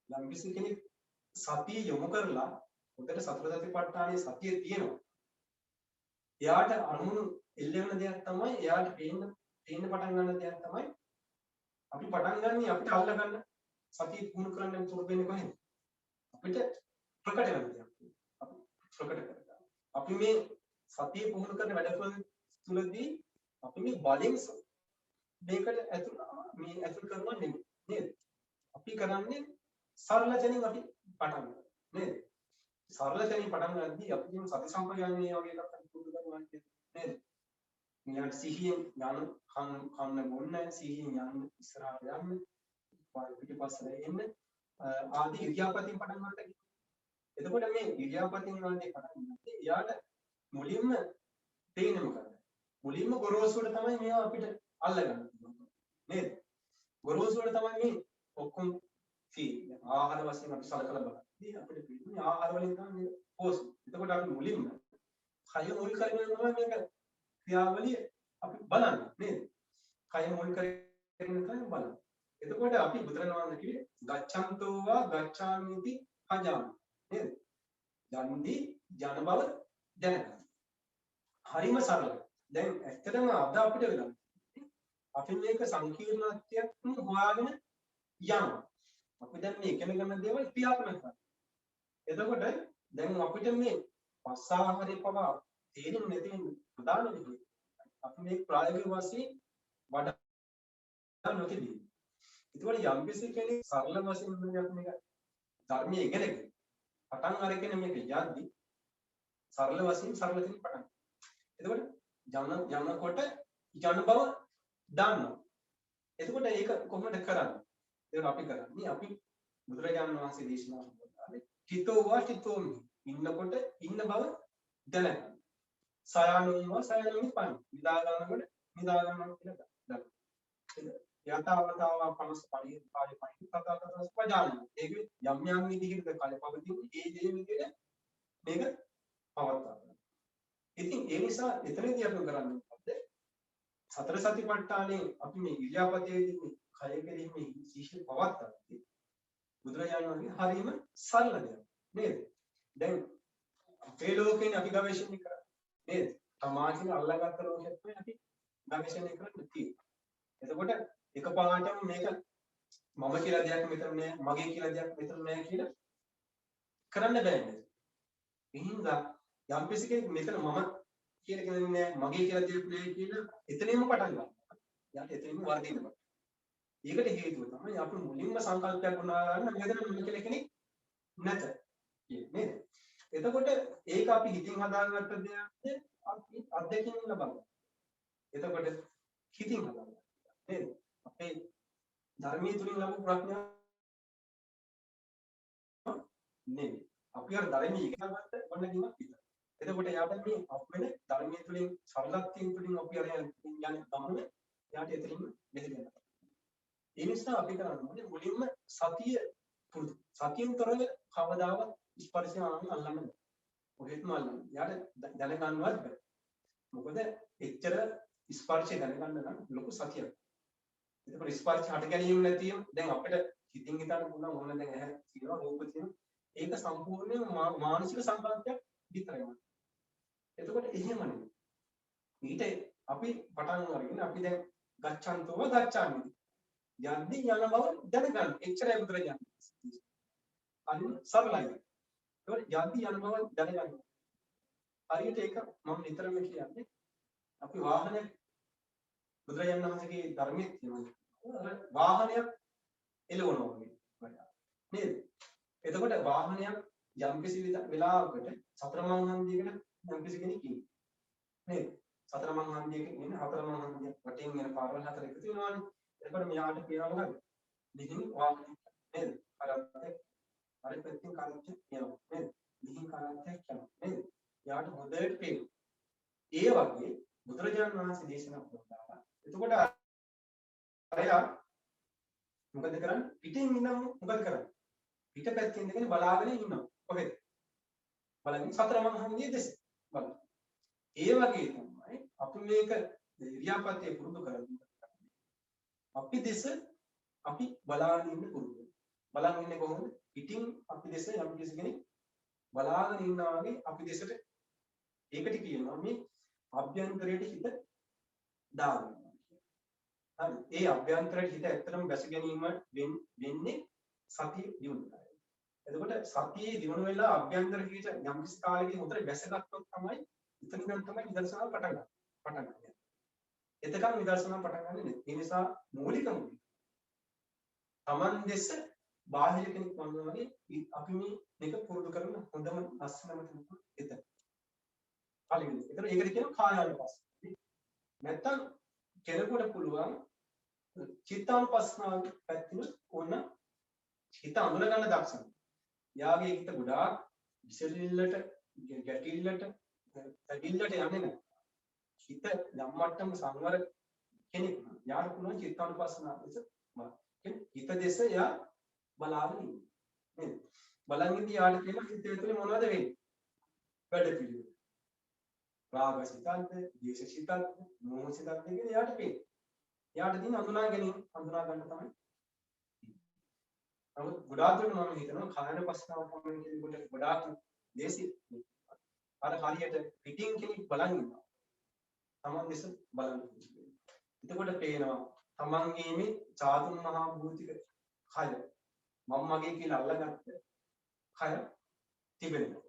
යම් කෙනෙක් සතිය යොමු කරලා උදේට සතර සතිපට්ඨානයේ සතිය තියෙනවා. එයාට අරමුණු එල්ලෙන දෙයක් තමයි එයාට පේන්න පටන් ගන්න දෙයක් තමයි අපි පටන් ගන්න අපිට අල්ල ගන්න සතිය පුහුණු කරන්න උතුරු වෙන්නේ කොහෙන්ද? අපිට ප්‍රකට වෙන දෙයක්. අපි ප්‍රකට කරගන්න. අපි මේ සතිය පුහුණු කරන වැඩ තුළදී අපි මේ බලෙන් මේකට ඇතුල් කරනවා නෙමෙයි නේද? අපි කරන්නේ සරල තැනින් අපි පටන් ගන්නවා නේද? සරල තැනින් පටන් ගන්නදී අපි කියන සති සම්ප්‍රදායයේ වගේ එකක් පුරුදු කරනවා නේද? මෙයාට සිහියෙන් යන කන්න බොන්න සිහියෙන් යන්න ඉස්සරහට යන්න පිටිපස්සට එන්න ආදී ඉරියාපතින් පටන් ගන්න. එතකොට මේ ඉරියාපතින් වලදී පටන් ගන්නත් එයාට මුලින්ම තේිනෙම කරන්නේ. මුලින්ම ගොරෝසුවට තමයි මේවා අපිට අල්ලගන්න නේද? ගොරෝසුවට තමයි මේ ඔක්කොම ආහාර වශයෙන් අපි සලකලා බලන්නේ. අපිට පිළිතුරු ආහාර වලින් තමයි පෝෂණය. එතකොට අපි මුලින්ම කය මුල් කරගෙන තමයි මේක ක්‍රියාවලිය අපි බලන්නේ නේද? කය මුල් කරගෙන තමයි බලන්නේ. එතකොට අපි බුදුරණවහන්සේ කිව්වේ ගච්ඡන්තෝ වා ගච්ඡාමිති අජාන නේද? යන්දි ජන බව දැනගන්න. හරිම සරලයි. දැන් ඇත්තටම අද අපිට වෙනවා. අපි මේක සංකීර්ණත්වයක් හොයාගෙන යනවා. අපි දැන් මේ ඉගෙන ගන්න දේවල් ක්‍රියාත්මක කරනවා. එතකොට දැන් අපිට මේ පස්සාහරේ පවා තේරෙන්නේ නැති වෙන ප්‍රධාන විදිහ. අපි මේ ප්‍රායෝගික වශයෙන් වඩා නොතිබී. ඒතකොට යම්කිසි කෙනෙක් සරල වශයෙන් මේක ධර්මයේ ඉගෙනගෙන පටන් අරගෙන මේක යද්දි සරල වශයෙන් සරල තැනින් පටන්. එතකොට යනකොට යන බව දන්නවා. එතකොට ඒක කොහොමද කරන්නේ? ඒක අපි කරන්නේ අපි බුදුරජාණන් වහන්සේ දේශනා කරන්නේ චිතෝ වා චිතෝමි ඉන්නකොට ඉන්න බව දැනගන්න. සයනෝවා සයනෝමි පань. නිදා ගන්නකොට නිදා ගන්නවා කියලා දන්න. යථාවතාව 50 පරිපාලි පයින් තථාගතස් පජාන. ඒක යම් යම් විදිහකට කලපවතින ඒ දේ විදිහට මේක පවත්වා ගන්න. ඉතින් ඒ නිසා එතනදී අපි කරන්නේ මොකද්ද? සතර සතිපට්ඨානේ අපි මේ ඉරියාපතේදී කය කෙරෙහි මේ සිහිය පවත්වාගත්තේ බුදුරජාණන් වහන්සේ හරීම සරල දෙයක් නේද? දැන් අපේ ලෝකේ අපි ගවේෂණය කරා නේද? තමාගෙන අල්ලාගත්ත ලෝකයක් තමයි අපි ගවේෂණය කරන්නේ තියෙන්නේ. එතකොට එකපාරටම මේක මම කියලා දෙයක් මෙතන නෑ, මගේ කියලා දෙයක් මෙතන නෑ කියලා කරන්න බෑ නේද? එහෙනම් යම් කෙනෙක් මෙතන මම කියලා කියන්නේ නෑ, මගේ කියලා දෙයක් නෑ කියලා එතනින්ම පටන් ගන්නවා. යාට එතනින්ම වර්ධිනවා. ඒකට හේතුව තමයි අපි මුලින්ම සංකල්පයක් වුණා ගන්න මෙතන මම කියලා කෙනෙක් නැත නේද? එතකොට ඒක අපි හිතින් හදාගත්ත දෙයක්ද අපි අත්දැකීම් ලබනවා. එතකොට හිතින් හදාගන්න නේද? අපේ ධර්මයේ තුලින් ලැබු ප්‍රඥාව නෙමෙයි. අපි අර ධර්මයේ ඉගෙන ගන්නත් ඔන්න කිව්වා විතරයි. එතකොට යාට මේ අපේ ධර්මයේ තුලින් සරලත්වයෙන් තුලින් අපි අර යන්නේ ගමන යාට එතනින් මෙහෙදෙනවා. ඒ නිසා අපි කරන්නේ මුලින්ම සතිය පුරුදු. සතියෙන් තොරව කවදාවත් ස්පර්ශය අල්ලන්න බෑ. කොහෙත්ම අල්ලන්න. යාට දැනගන්නවත් බෑ. මොකද එච්චර ස්පර්ශය දැනගන්න නම් ලොකු සතියක්. එතකොට ස්පර්ශ හට ගැනීම නැතිව දැන් අපිට හිතින් හිතන්න පුළුවන් ඕන දැන් ඇහැ තියෙනවා රූප තියෙනවා. ඒක සම්පූර්ණයෙන්ම මානසික සංකල්පයක් විතරයි. එතකොට එහෙම නෙමෙයි. ඊට අපි පටන් අරගෙන අපි දැන් ගච්ඡන්තෝව ගච්ඡාමි. යද්දි යන බව දැනගන්න. එච්චරයි බුදුරජාණන් වහන්සේ. අන්න සරලයි. ඒකට යද්දි යන බව දැනගන්න. හරියට ඒක මම නිතරම කියන්නේ අපි වාහනයක් බුදුරජාණන් වහන්සේගේ ධර්මයේ තියෙනවා. වාහනයක් එලවනවා වගේ නේද? එතකොට වාහනයක් යම්කිසි වෙලාවකට සතර මං හන්දියකට යම්කිසි කෙනෙක් ඉන්නේ නේද? සතර මං හන්දියක ඉන්නේ හතර මං හන්දිය වටෙන් යන පාරවල් හතර එකතු වෙනවානේ. එතකොට මෙයාට කියනවා මොකද? මෙහින් වාහනයක් නේද? කරත්තේ අර පැත්තෙන් කරත්තේ යනවා නේද? මෙහින් කරත්තයක් යනවා නේද? යාට හොඳට පේනවා. ඒ වගේ බුදුරජාණන් වහන්සේ දේශනා කරනවා. එතකොට අරයා මොකද කරන්නේ? පිටින් ඉඳන් මොකද කරන්නේ? පිට පැත්තෙන් ඉඳගෙන බලාගෙන ඉන්නවා. කොහෙද? බලන්නේ සතර මං හන්දියේ දෙස. බලන්න. ඒ වගේ තමයි අපි මේක ඉරියාපතේ පුරුදු කරගන්න. අපි දෙස අපි බලාගෙන ඉන්න පුරුදු. බලන් ඉන්නේ කොහොමද? පිටින් අපි දෙස යම් කිසි කෙනෙක් බලාගෙන ඉන්නා වගේ අපි දෙසට ඒකට කියනවා මේ අභ්‍යන්තරයට හිත දාගන්න. හරි. ඒ අභ්‍යන්තරයට හිත ඇත්තටම බැස ගැනීම වෙන්නේ සතිය දියුණු කරලා. එතකොට සතියේ දියුණු වෙලා අභ්‍යන්තර හිත යම් කිසි කාලයකින් උතර බැසගත්තොත් තමයි එතන ඉඳන් තමයි විදර්ශනා පටන් ගන්න. එතකන් විදර්ශනා පටන් ගන්න නේ. ඒ නිසා මූලිකම තමන් දෙස බාහිර කෙනෙක් වගේ වගේ අපි මේක පුරුදු කරන හොඳම ලස්සනම තැන එතන. පළවෙනි. ඒකට කියනවා කායානුපස්සී. නැත්තම් කෙනෙකුට පුළුවන් චිත්තානුපස්සනාව පැත්තෙන් ඕන හිත අඳුන ගන්න දක්ෂයි. යාගේ හිත ගොඩාක් විසිරිල්ලට ගැටිල්ලට තැගිල්ලට යන්නේ නැහැ. හිත යම් මට්ටම සංවර කෙනෙක් යාට පුළුවන් චිත්තානුපස්සනාව දෙස හිත දෙස යා බලාගෙන ඉන්න. නේද? බලන් ඉඳි යාට කියන හිතේ තුනේ මොනවද වෙන්නේ? වැඩ පිළිවෙල. රාග සිතන්ත, ද්වේෂ සිතන්ත, මෝහ සිතන්ත කියන යාට පේනවා. යාට දින අඳුනා ගන්න තමයි. නමුත් ගොඩාක් දුරට මම හිතනවා කායන පස්සනාව තමයි කියනකොට ගොඩාක් දේශි අර හරියට පිටින් කෙනෙක් බලන් ඉන්නවා. තමන් දෙස බලන්න. එතකොට පේනවා තමන්ගේ මේ චාතුම් මහා භූතික කය මම මගේ කියලා අල්ලගත්ත කය තිබෙනවා.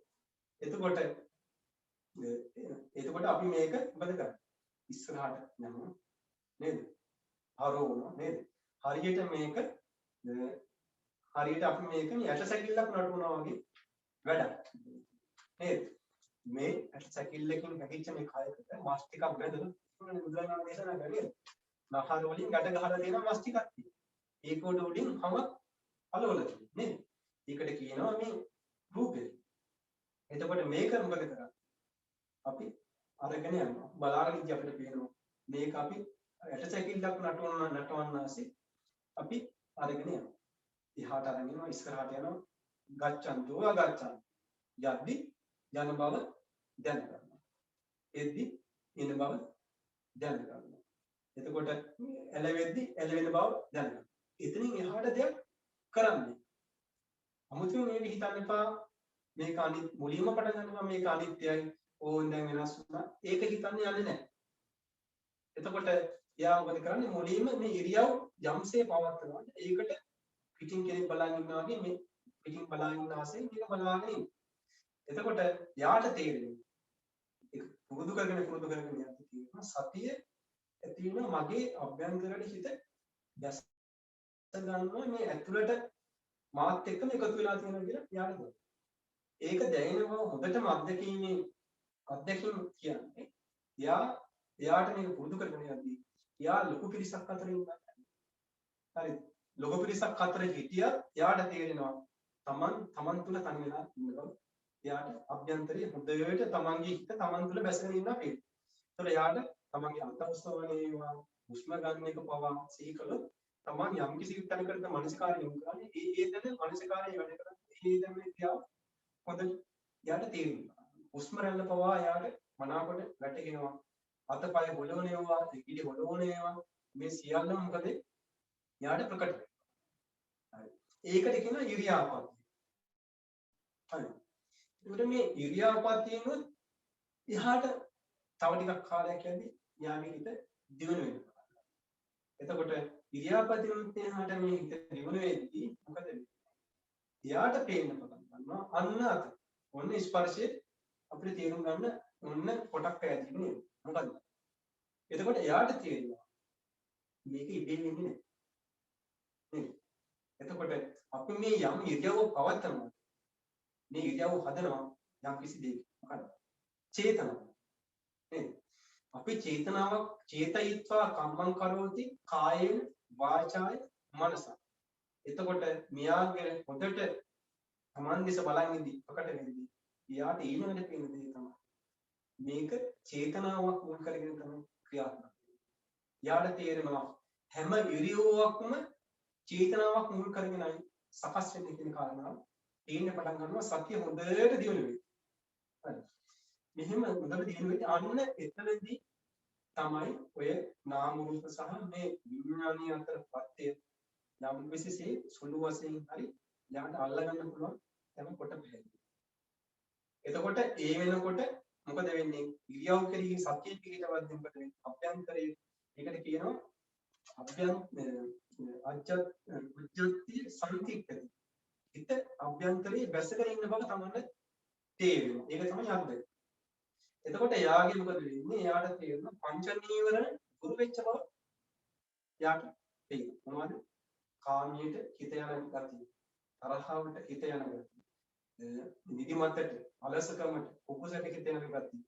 එතකොට අපි මේක මොකද කරන්නේ? ඉස්සරහට යනවා නේද? හරවනවා නේද? හරියට අපි මේක යට සැකිල්ලක් නටනවා වගේ වැඩක් නේද? මේ යට සැකිල්ලකින් හැකිච්ච මේ කයකට මස් ටිකක් බැඳලා බුදුරජාණන් දේශනා කරේ නහර වලින් ගැට ගහලා දෙන මස් ටිකක් තියෙනවා. ඒක උඩින් හැම අලවල තියෙන්නේ නේද? ඒකට කියනවා මේ රූපේ. එතකොට මේක මොකද කරන්නේ? අපි අරගෙන යනවා. බලාගෙන ඉඳි අපිට පේනවා මේක අපි යට සැකිල්ලක් නටවන්නාසේ අපි අරගෙන යනවා. එහාට අරගෙන යනවා ඉස්සරහට යනවා ගච්ඡන්තෝ අගච්ඡන්ත යද්දි යන බව දැන ගන්නවා. එද්දි එන බව දැන ගන්නවා. එතකොට ඇලෙද්දි ඇලෙන බව දැන ගන්නවා. එතනින් එහාට දෙයක් කරන්නේ. අමුතුවෙන් මේක හිතන්න එපා මේක අනිත් මුලින්ම පටන් ගන්නවා මේක අනිත්‍යයි ඕන් දැන් වෙනස් වුණා. ඒක හිතන්නේ යන්නේ නැහැ. එතකොට එයා මොකද කරන්නේ මුලින්ම මේ ඉරියව් යම්සේ පවත්වනවා. ඒකට පිටින් කෙනෙක් බලන් ඉන්නවා වගේ මේ පිටින් බලන් ඉන්න ආසෙන් මේක බලාගෙන ඉන්න. එතකොට යාට තේරෙන්නේ ඒක පුරුදු කරගෙන යද්දී තියෙනවා සතිය ඇති වෙන මගේ අභ්‍යන්තරයේ හිත දැස ගන්නවා මේ ඇතුළට මාත් එක්කම එකතු වෙලා තියෙනවා කියලා යාට දැනෙනවා. ඒක දැනෙනව හොඳටම අත්දැකීම් කියන්නේ එයාට මේක පුරුදු කරගෙන යද්දී එයා ලොකු පිරිසක් අතර ඉන්නවා. හරිද? ලොකු පිරිසක් අතර හිටියත් එයාට තේරෙනවා තමන් තුල තනි වෙලා ඉන්න බව. එයාට අභ්‍යන්තරයේ හොඳට තමන්ගේ හිත තමන් තුල බැසගෙන ඉන්නවා පේනවා. ඒතකොට එයාට තමන්ගේ අන්තවස්තවනේවා හුස්ම ගන්න එක පවා සීකලොත් තමන් යම් කිසි තැනකට මානසිකාරය යොමු කරන්නේ ඒ දැන මානසිකාරය වැඩ කරන්නේ ඒ දැන තියාව හොඳ එයාට තේරෙනවා. හුස්ම රැල්ල පවා එයාට මනාවට වැටෙනවා. අතපය හොලවනේවා ඉකිලි හොලවනේවා මේ සියල්ලම මොකද එයාට ප්‍රකට වෙනවා. හරි. ඒකට කියනවා ඉරියාපතිය. හරි. ඒකට මේ ඉරියාපතියෙනුත් එහාට තව ටිකක් කාලයක් යද්දී යාගේ හිත දියුණු වෙනවා. එතකොට ඉරියාපතියෙනුත් එහාට මේ හිත දියුණු වෙද්දී මොකද වෙන්නේ? එයාට පේන්න පටන් ගන්නවා අන්න අත. ඔන්න ස්පර්ශයේ අපිට තේරුම් ගන්න ඔන්න කොටක් ඇති නේ. මොකද? එතකොට එයාට තේරෙනවා මේක ඉබේ වෙන්නේ නෑ. එතකොට අපි මේ යම් ඉරියව්ව පවත්නවා. මේ ඉරියව්ව හදනවා යම් කිසි දෙයක. මොකද? චේතනාව. නේද? අපි චේතනාවක් චේතයිත්වා කම්මං කරෝති කායේන වාචාය මනස. එතකොට මෙයාගේ හොඳට සමන් දිස බලන් ඉඳි ප්‍රකට වෙද්දී එයාට ඊළඟට පේන දේ තමයි මේක චේතනාවක් මුල් කරගෙන තමයි ක්‍රියාත්මක වෙන්නේ. එයාට තේරෙනවා හැම ඉරියව්වක්ම චේතනාවක් මුල් කරගෙනයි සකස් වෙන්නේ කියන කාරණාව තේින්න පටන් ගන්නවා සතිය හොඳට දියුණු වෙයි. හරි. මෙහෙම හොඳට දියුණු වෙද්දී අන්න එතනදී තමයි ඔය නාම රූප සහ මේ විඥානීය අතර ප්‍රත්‍ය යම් විශේෂයේ සුළු වශයෙන් හරි යාට අල්ලගන්න පුළුවන් තම කොට බැහැ. එතකොට ඒ වෙනකොට මොකද වෙන්නේ? ඉරියව් කෙරෙහි සතිය පිහිටවද්දී මොකද වෙන්නේ? අභ්‍යන්තරයේ ඒකට කියනවා උජ්ජත්ති සංකීර්ණති. හිත අභ්‍යන්තරයේ බැසගෙන ඉන්න බව තමයි තේරෙනවා. ඒක තමයි අර්ථය. එතකොට යාගේ මොකද වෙන්නේ? යාට තේරෙන පංච නීවරණ දුරු වෙච්ච බව යාට තේරෙනවා. මොනවද? කාමයට හිත යන ගතිය, තරහවට හිත යන ගතිය, නිදිමතට, අලසකමට, කුකුසට හිත යන ගතිය.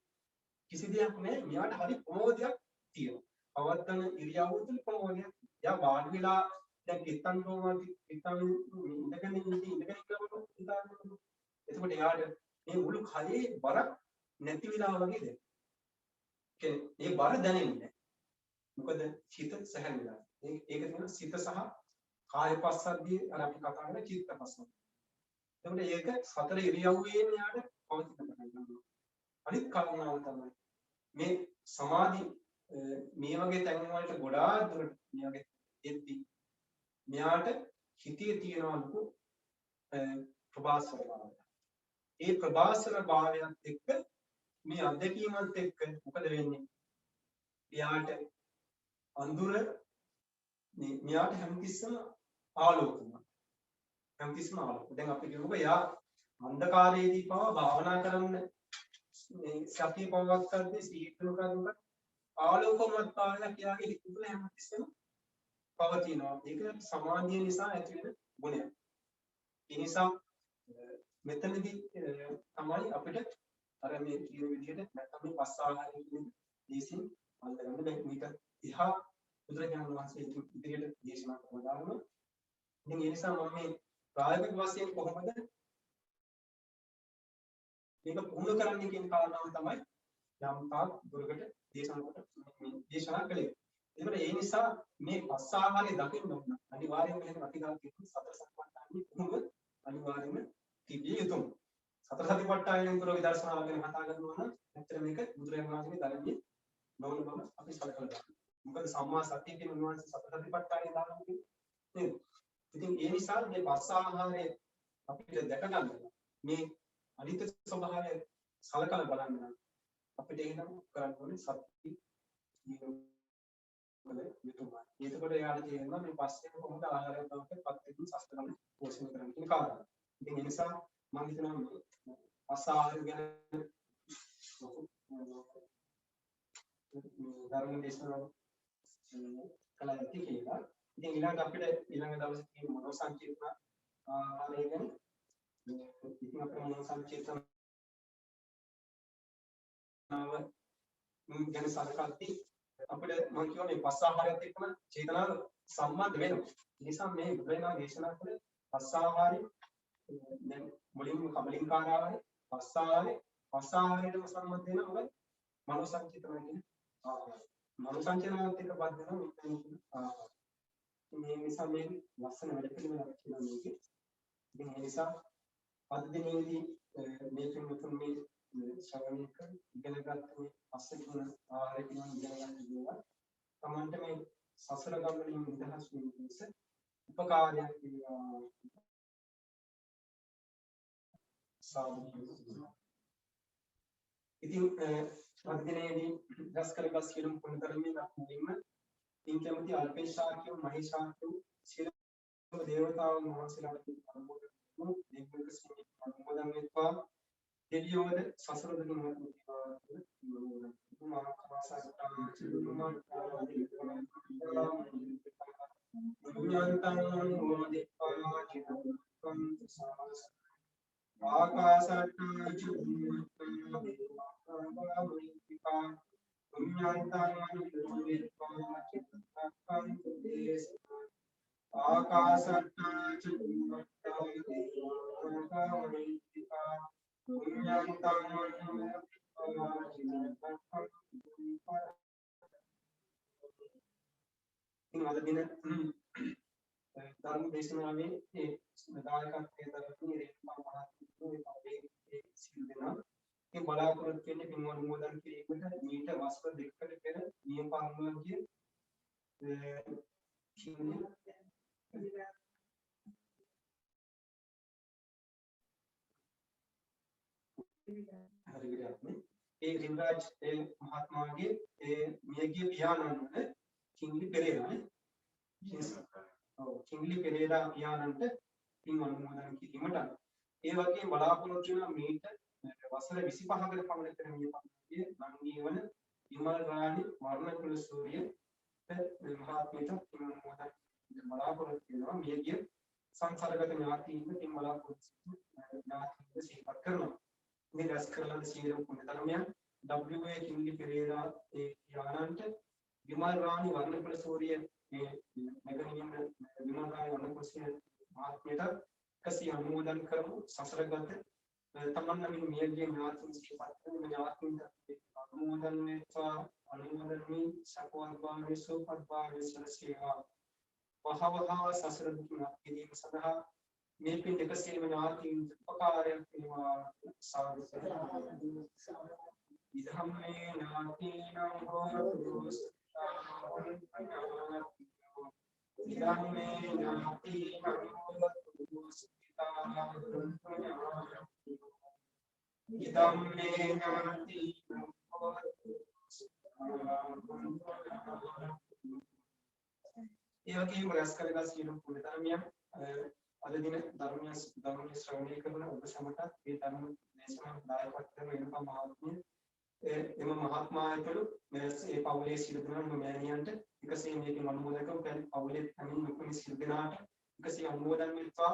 කිසි දෙයක් නැහැ. මෙයාට හරි ප්‍රමෝදයක් තියෙනවා. පවත්තන ඉරියව්ව තුළ කොහොමද? යා වාඩි වෙලා දැන් කිත්තන් කොහොමද? කිත්තන් ඉඳගෙන ඉඳගෙන කරනකොට එතකොට එයාට මේ මුළු කයේ බරක් නැති වෙලා වගේ දැනෙනවා. ඒ බර දැනෙන්නේ නැහැ. මොකද චිත සැහැල්ලුලා. ඒක තියෙන සිත සහ කාය පස්සද්ධිය අර අපි කතා කරන චිත්ත පස්සද්ධිය. එතකොට ඒක සතර ඉරියව්වේ යාට පවතින පටන් ගන්නවා. අනිත් කාරණාව තමයි මේ සමාධි මේ වගේ තැන් වලට ගොඩාක් දුරට මේ වගේ එද්දි මෙයාට හිතේ තියෙන ලොකු ප්‍රබාස්වර භාවය. ඒ ප්‍රබාස්වර භාවයත් එක්ක මේ අධ්‍යක්ීමත් එක්ක මොකද වෙන්නේ? එයාට අඳුර මෙයාට හැමතිස්සම ආලෝකයක්. හැමතිස්සම ආලෝක. දැන් අපි කියමුකෝ එයා අන්ධකාරයේදී පවා භාවනා කරන්න මේ සතිය පවක් කරද්දී සීතුන කරනකොට ආලෝකමත් පාලනක් එයාගේ හිත තුළ හැමතිස්සම පවතිනවා. ඒක සමාධිය නිසා ඇති වෙන ගුණයක්. ඒ නිසා මෙතනදී තමයි අපිට අර මේ කියන විදිහට නැත්නම් මේ පස් ආහාරයෙන් කියන දේශින් අල්ලගන්න බැහැ. මේක ඉහා බුදුරජාණන් වහන්සේ ඉදිරියට දේශනා කරනවා. ඉතින් ඒ නිසා මම මේ ප්‍රායෝගික වශයෙන් කොහොමද මේක පුහුණු කරන්නේ කියන කාරණාව තමයි යම් තාක් දුරකට දේශනා කළේ. ඒකට ඒ නිසා මේ පස් ආහාරය දකින්න ඕන. අනිවාර්යයෙන්ම එහෙම අතිගාත කියන සතර සතිපට්ඨානෙ පුහුණුව අනිවාර්යයෙන්ම තිබිය යුතුයි. සතර සතිපට්ඨානයෙන් තුර විදර්ශනා ගැන කතා කරනවා නම් ඇත්තට මේක බුදුරජාණන් වහන්සේගේ ධර්මයේ නොවන බව අපි සලකලා ගන්නවා. මොකද සම්මා සතිය කියන උන්වහන්සේ සතර සතිපට්ඨානය දානවා කියන්නේ. ඉතින් ඒ නිසා මේ පස් ආහාරය අපිට දැක ගන්න මේ අනිත්‍ය ස්වභාවය සලකලා බලන්න අපිට එහෙනම් කරන්න ඕනේ සත්‍ය ජීවකල යුතුයමයි. ඒකකොට යාට තේරෙනවා මේ පස්සේ කොහොමද ආහාරය බවට පත් වෙන්නේ සස්තනම පෝෂණය කරන්න කියන කාරණා. ඉතින් ඒ නිසා මම හිතනවා පස් ආහාර ගැන ධර්ම දේශනාව කළා ඇති කියලා. ඉතින් ඊළඟ අපිට ඊළඟ දවසේ තියෙන මනෝ සංකීර්ණ ආහාරය ගැන ඉතින් අපේ මනෝ සංකීර්ණ ගැන සලකද්දී අපිට මම කියනවා මේ පස් ආහාරයත් එක්කම චේතනාව සම්බන්ධ වෙනවා. ඒ නිසා මේ බුදුරජාණන් දේශනා කළ පස් ආහාරය දැන් මුලින්ම කබලින්කාර ආහාරය පස් ආහාරයටම සම්බන්ධ වෙනවා. මොකද මනෝ සංකීර්ණ කියන්නේ ආහාරය. මනෝ සංකීර්ණවත් එක්ක බද්ධ වෙනවා මේ ආහාරය. මේ නිසා මේ ලස්සන වැඩ පිළිවෙලක් තියෙනවා මේකේ. ඉතින් ඒ නිසා අද දිනේදී මේකෙන් මුතුන් මේ ශ්‍රවණික ඉගෙන ගන්න මේ පස්සේ ආහාරය කියන ඉගෙන ගන්න දේවල් තමන්ට මේ සසර ගමනින් නිදහස් වෙන පිණිස උපකාරයක් වෙනවා. ඉතින් අද දිනේදී දස් කරගස් කියන පුණ්‍ය ධර්මයේ දක්වීම ඉන් කැමති අල්පේශාක්‍යෝ මහේශාක්‍යෝ සියලු දේවතාවුන් වහන්සේලාට අනුමෝදන් දෙවියන්ගේ සිහින් අනුමෝදන් වෙත්වා. දෙවියෝද සසර දුක මුක්තිවා මා කවාසට්ටා ධර්ම දේශනාවේ ඒ දායකත්වයේ දරන රේඛා මහත්මිය අපේ සිල් දෙනා මේ බලාපොරොත්තු වෙන්නේ පින් අනුමෝදන් කිරීමට මීට වසර දෙකකට පෙර නියම පාලනය ඒ රින්රාජ් ඒ මහත්මයාගේ ඒ මියගිය පියාණන්ට කිංලි පෙරේරා කිංලි පෙරේරා පියාණන්ට පින් අනුමෝදන් කිරීමට ඒ වගේ බලාපොරොත්තු වෙන මීට වසර 25කට පමණ පෙර මිය පන්තියේ නංගීවන විමල් රාණි වර්ණකුල සූරිය මහත්මියට පින් අනුමෝදන් බලාපොරොත්තු වෙනවා. මියගිය සංසාරගත ඥාතීන්ට පින් බලාපොරොත්තු ඥාතීන්ට සිහිපත් කරනවා. මේ රැස් කරන සියලු පුණ්‍ය ධර්මයන් W.A. කිංලි පෙරේරා ඒ පියාණන්ට विमल रानी वर्णकुल सूर्य नगरीय विमल रानी वर्णकुल सूर्य महात्म्यता कसी अनुमोदन करमु ससरगत तमन्ना मिन मियगे ඥාතින් සිපත් ඥාතින් अनुमोदन में अनुमोदन में सकवाद्भावे सुपद्भावे सरसेवा वहवहा ससर दुख नाती सदा මේ පින් 100 ඥාතින් උපකාරයක් වේවා සාදු ඉදම්මේ ඥාතිනම් හෝතු ඉදම්මේ ඥාතිනම් හෝතු ඉදම්මේ ඥාතිනම් හෝතු ඒ වගේම රැස් කරගත් සියලු පුණ්‍ය ධර්මයන් අද දින ධර්මයේ ශ්‍රවණය කරන ඔබ සමටත් මේ ධර්ම දේශනා දායකත්ව කරන වෙනම මහත්මිය එම මහත්මායතුළු මේ පවුලේ සියලු දෙනාම මෑණියන්ට එකසේ මේකේ අනුමෝදකව පැරි පවුලේ තනින් මුකුනි සියලු දෙනාට එකසේ අනුමෝදන් වෙත්වා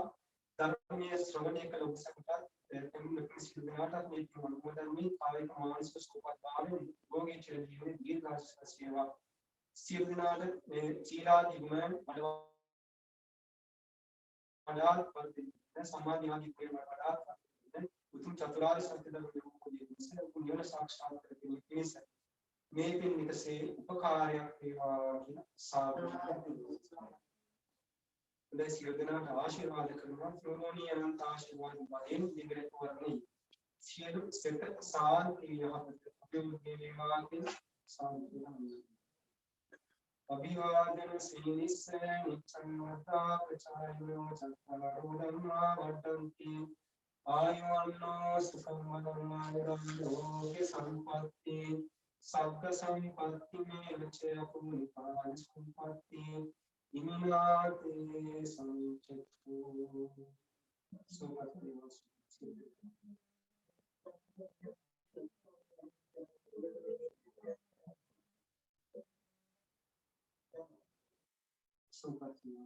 ධර්මයේ ශ්‍රවණය කළ ඔබ සමටත් තනින් මුකුනි සියලු දෙනාට මේකේ අනුමෝදන් වී කායික මානසික සුවපත්භාවයෙන් භෝගී චිර ජීවනයේ දීර්ඝායුෂ සේවා සියලු දෙනාට මේ චීලාදීම वडाल पर समाधि आदि कोई वडाल उतम चतुरार्य सत्य धर्म को से पुण्य साक्षात करके निकले से में भी निकसे उपकार्य सेवा साधु उदय योजना आशीर्वाद करना उन्होंने अनंत आशीर्वाद बदेन दिगरे वर्णी सियलु सेट सार की यहां पर देवा के शांति अभिवादन श्रीनिस्य निचन्नता प्रचारिणो चत्वारो धर्मा वर्तन्ति आयुर्नो सुखमदमानिरं योगे संपत्ति सब्द संपत्ति में च पुनिपान संपत्ति इमिनाते संचतु सुपत्ति सुपत्ति